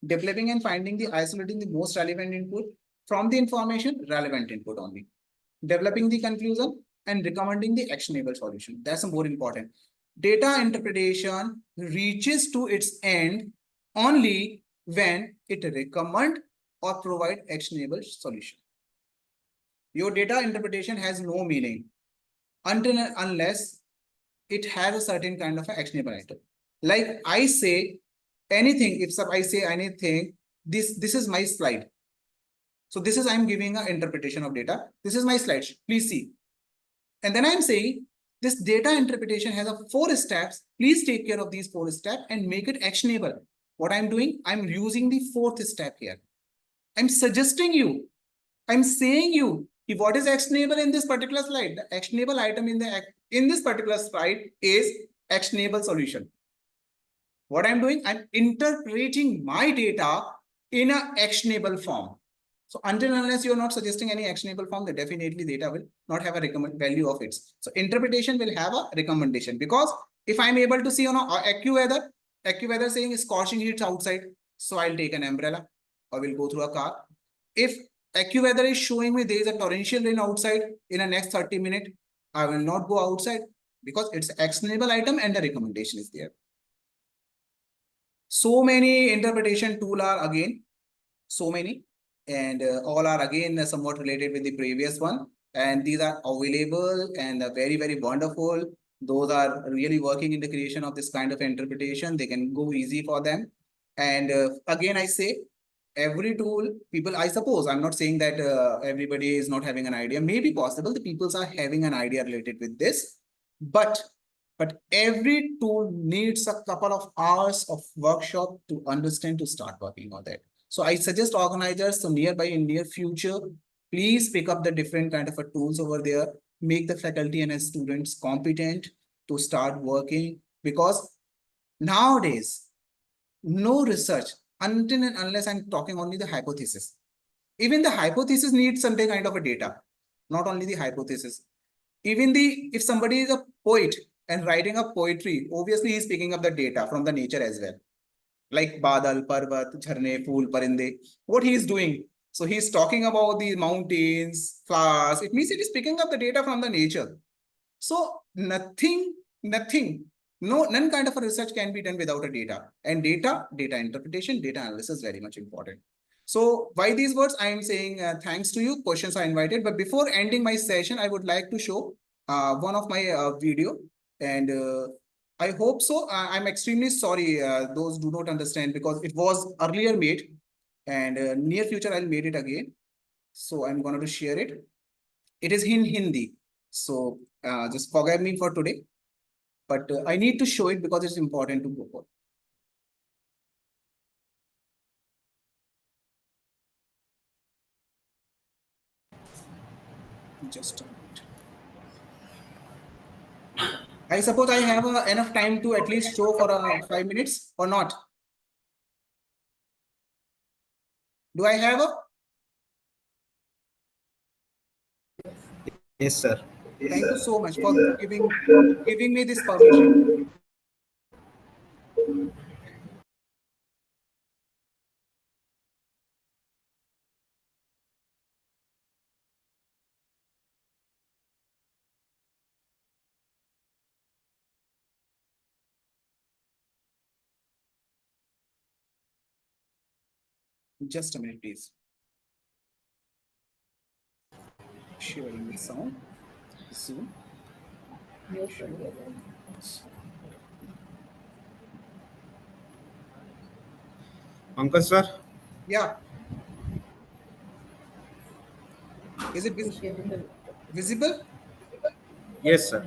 developing and finding the isolating the most relevant input from the information, relevant input only, developing the conclusion and recommending the actionable solution. That's more important. Data interpretation reaches to its end only when it recommend or provide actionable solution. Your data interpretation has no meaning until and unless it has a certain kind of actionable item. Like I say anything, if I say anything, this is my slide. So this is, I'm giving an interpretation of data. This is my slide, please see. And then I'm saying this data interpretation has a 4 steps. Please take care of these 4 steps and make it actionable. What I'm doing, I'm using the 4th step here. I'm suggesting you, I'm saying you, what is actionable in this particular slide? The actionable item in this particular slide is actionable solution. What I'm doing, I'm interpreting my data in an actionable form. So until unless you're not suggesting any actionable form, then definitely data will not have a recommend value of its. So interpretation will have a recommendation, because if I'm able to see on AccuWeather saying scorching heat outside, so I'll take an umbrella or will go through a car. If AccuWeather is showing me there is a torrential rain outside in the next 30 minutes, I will not go outside because it's an actionable item and the recommendation is there. So many interpretation tool are again, so many, and all are again somewhat related with the previous one. And these are available and very, very wonderful. Those are really working in the creation of this kind of interpretation. They can go easy for them. And again, I say, every tool, people, I suppose, I'm not saying that everybody is not having an idea. Maybe possible the people are having an idea related with this, but every tool needs a couple of hours of workshop to understand, to start working on that. So I suggest organizers, so nearby in near future, please pick up the different kind of tools over there, make the faculty and students competent to start working, because nowadays, no research, until and unless I'm talking only the hypothesis. Even the hypothesis needs some kind of a data, not only the hypothesis. Even if somebody is a poet and writing a poetry, obviously he's picking up the data from the nature as well. Like Badal, Parvat, Jharne, Phool, Parinde, what he is doing. So he's talking about the mountains, flowers. It means it is picking up the data from the nature. So none kind of a research can be done without a data. And data interpretation, data analysis is very much important. So by these words, I am saying thanks to you. Questions are invited. But before ending my session, I would like to show one of my video. And I hope so. I'm extremely sorry. Those do not understand because it was earlier made. And near future, I'll make it again. So I'm going to share it. It is in Hindi. So just forgive me for today. But I need to show it because it's important to go for. Just a minute. I suppose I have enough time to at least show for 5 minutes or not. Do I have a? Yes, sir. Thank you so much for giving me this permission. Just a minute, please. Sharing the sound soon. Pankaj sir? Yeah. Is it visible? Yes, sir.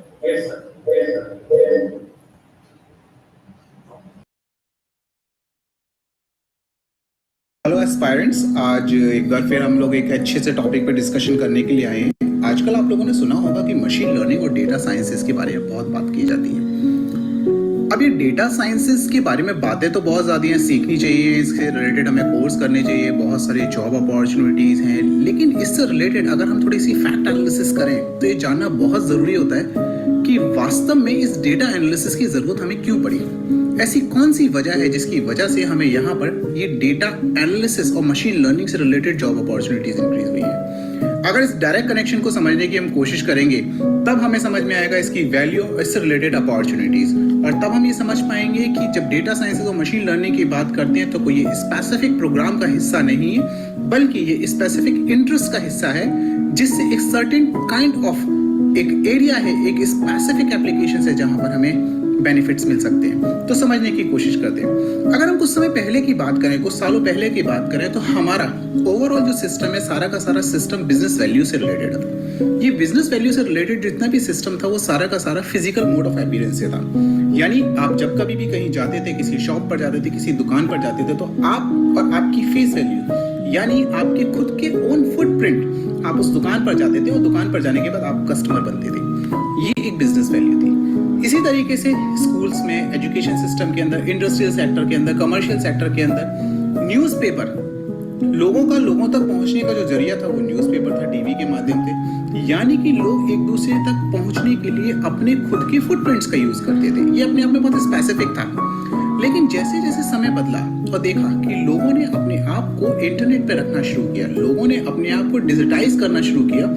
Hello aspirants, आज एक बार फिर हम लोग एक अच्छे से topic पर discussion करने के लिए आए हैं। आजकल आप लोगों ने सुना होगा कि मशीन लर्निंग और डेटा साइंसेस के बारे में बहुत बात की जाती है। अब ये डेटा साइंसेस के बारे में बातें तो बहुत ज़्यादा हैं, सीखनी चाहिए, इससे रिलेटेड हमें कोर्स करने चाहिए, बहुत सारे जॉब अपॉर्चुनिटीज़ हैं, लेकिन इससे रिलेटेड अगर हम थोड़ी सी फैक्ट एनालिसिस करें तो ये जानना बहुत ज़रूरी होता है कि वास्तव में इस डेटा एनालिसिस की ज़रूरत हमें क्यों पड़ी। ऐसी कौन सी वजह है जिसकी वजह से हमें यहाँ पर ये डेटा एनालिसिस और मशीन लर्निंग से रिलेटेड जॉब अपॉर्चुनिटीज़ इंक्रीज हुई हैं। अगर इस डायरेक्ट कनेक्शन को समझने की हम कोशिश करेंगे तब हमें समझ में आएगा इसकी वैल्यू, इससे रिलेटेड अपॉर्चुनिटीज, और तब हम ये समझ पाएंगे कि जब डेटा साइंसेस और मशीन लर्निंग की बात करते हैं तो कोई ये स्पेसिफिक प्रोग्राम का हिस्सा नहीं है, बल्कि ये स्पेसिफिक इंटरेस्ट का हिस्सा है, जिससे एक सर्टेन काइंड ऑफ एक एरिया है, एक स्पेसिफिक एप्लीकेशन है जहां पर हमें बेनिफिट्स मिल सकते हैं। तो समझने की कोशिश करते हैं। अगर हम कुछ समय पहले की बात करें, कुछ सालों पहले की बात करें, तो हमारा ओवरऑल जो सिस्टम है, सारा का सारा सिस्टम बिजनेस वैल्यू से रिलेटेड था। ये बिजनेस वैल्यू से रिलेटेड जितना भी सिस्टम था वो सारा का सारा फिजिकल मोड ऑफ अपीयरेंस से था। यानी आप जब कभी भी कहीं जाते थे, किसी शॉप पर जाते थे, किसी दुकान पर जाते थे, तो आप और आपकी फेस वैल्यू, यानी आपके खुद के ओन फुटप्रिंट, आप उस दुकान पर जाते थे और दुकान पर जाने के बाद आप कस्टमर बनते थे। ये एक बिजनेस वैल्यू थी। इसी तरीके से स्कूल्स में, एजुकेशन सिस्टम के अंदर, इंडस्ट्रियल सेक्टर के अंदर, कमर्शियल सेक्टर के अंदर न्यूज़पेपर, लोगों का लोगों तक पहुंचने का जो जरिया था वो न्यूज़पेपर था, टीवी के माध्यम से। यानी कि लोग एक दूसरे तक पहुंचने के लिए अपने खुद के फुटप्रिंट्स का यूज करते थे। ये अपने आप में बहुत स्पेसिफिक था। लेकिन जैसे जैसे समय बदला और देखा कि लोगों ने अपने आप को इंटरनेट पे रखना शुरू किया, लोगों ने अपने आप को डिजिटाइज करना शुरू किया,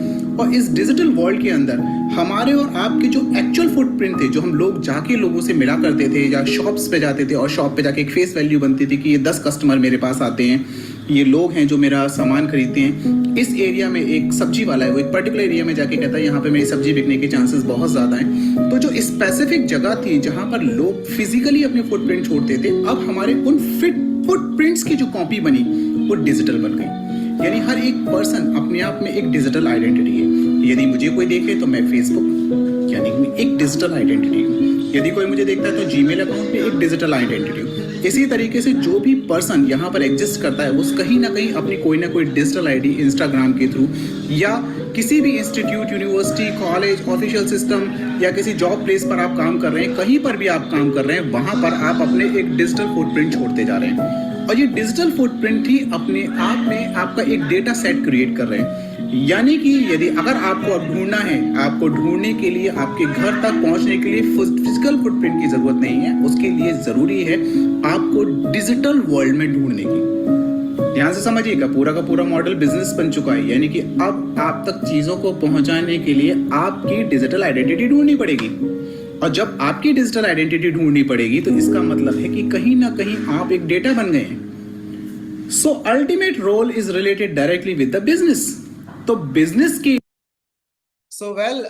और इस डिजिटल वर्ल्ड के अंदर हमारे और आपके जो एक्चुअल फुटप्रिंट थे, जो हम लोग जाके लोगों से मिला करते थे या शॉप्स पे जाते थे और शॉप पे जाके एक फेस वैल्यू बनती थी कि ये 10 कस्टमर मेरे पास आते हैं, ये लोग हैं जो मेरा सामान खरीदते हैं। इस एरिया में एक सब्जी वाला है, वो एक पर्टिकुलर एरिया में जाके कहता है यहाँ पे मेरी सब्जी बिकने के चांसेस बहुत ज़्यादा हैं। तो जो स्पेसिफिक जगह थी जहाँ पर लोग फिजिकली अपने फुटप्रिंट छोड़ते थे, अब हमारे उन फुटप्रिंट्स की जो कॉपी बनी वो डिजिटल बन गई। यानी हर एक पर्सन अपने आप में एक डिजिटल आइडेंटिटी है। यदि मुझे कोई देखे तो मैं फेसबुक, यानी एक डिजिटल आइडेंटिटी हूँ। यदि कोई मुझे देखता है तो जीमेल अकाउंट में एक डिजिटल आइडेंटिटी हूँ। इसी तरीके से जो भी पर्सन यहाँ पर एग्जिस्ट करता है वो कहीं ना कहीं अपनी कोई ना कोई डिजिटल आईडी इंस्टाग्राम के थ्रू या किसी भी institute, university, college, official system या किसी जॉब प्लेस पर आप काम कर रहे हैं, कहीं पर भी आप काम कर रहे हैं, वहां पर आप अपने एक डिजिटल फुटप्रिंट छोड़ते जा रहे हैं। और ये डिजिटल फुटप्रिंट ही अपने आप में आपका एक डेटा सेट क्रिएट कर रहे हैं। यानी कि यदि अगर आपको अब ढूंढना है, आपको ढूंढने के लिए आपके घर तक पहुंचने के लिए फिजिकल फुटप्रिंट की जरूरत नहीं है, उसके लिए जरूरी है आपको डिजिटल वर्ल्ड में ढूंढने की। ध्यान से समझिएगा, पूरा का पूरा मॉडल बिजनेस बन चुका है। यानी कि अब आप तक चीजों को पहुंचाने के लिए आपकी डिजिटल आइडेंटिटी ढूंढनी पड़ेगी, और जब आपकी डिजिटल आइडेंटिटी ढूंढनी पड़ेगी तो इसका मतलब है कि कहीं ना कहीं आप एक डेटा बन गए हैं। So ultimate role is related directly with the business. तो बिजनेस की So well,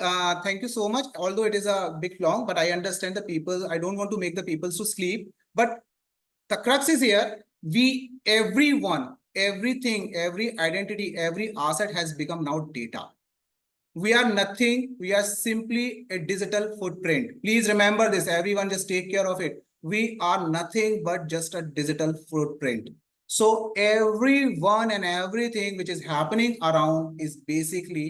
thank you so much. Although it is a bit long, but I understand the people. I don't want to make the people to sleep. But the crux is here. Everyone, everything, every identity, every asset has become now data. We are nothing. We are simply a digital footprint. Please remember this. Everyone just take care of it. We are nothing but just a digital footprint. So everyone and everything which is happening around is basically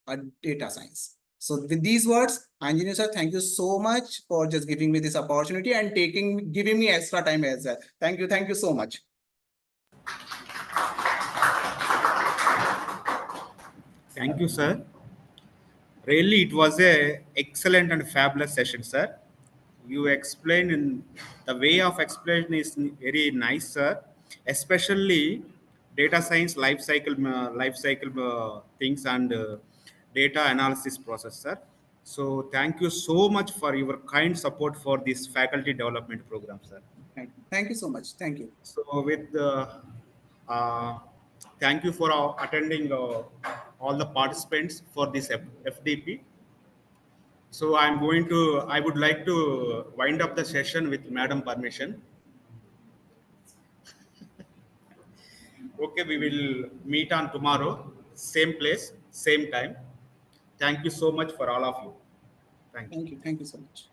a data science. So with these words, engineer sir, thank you so much for just giving me this opportunity and giving me extra time as well. Thank you so much. Thank you, sir. Really, it was a excellent and fabulous session, sir. You explained in the way of explanation is very nice, sir. Especially data science life cycle things and data analysis process, sir. So thank you so much for your kind support for this faculty development program, sir. Thank you so much. Thank you. So with uh, thank you for attending all the participants for this FDP. So I would like to wind up the session with Madam permission. Okay, we will meet on tomorrow, same place, same time. Thank you so much for all of you. Thank you. Thank you so much.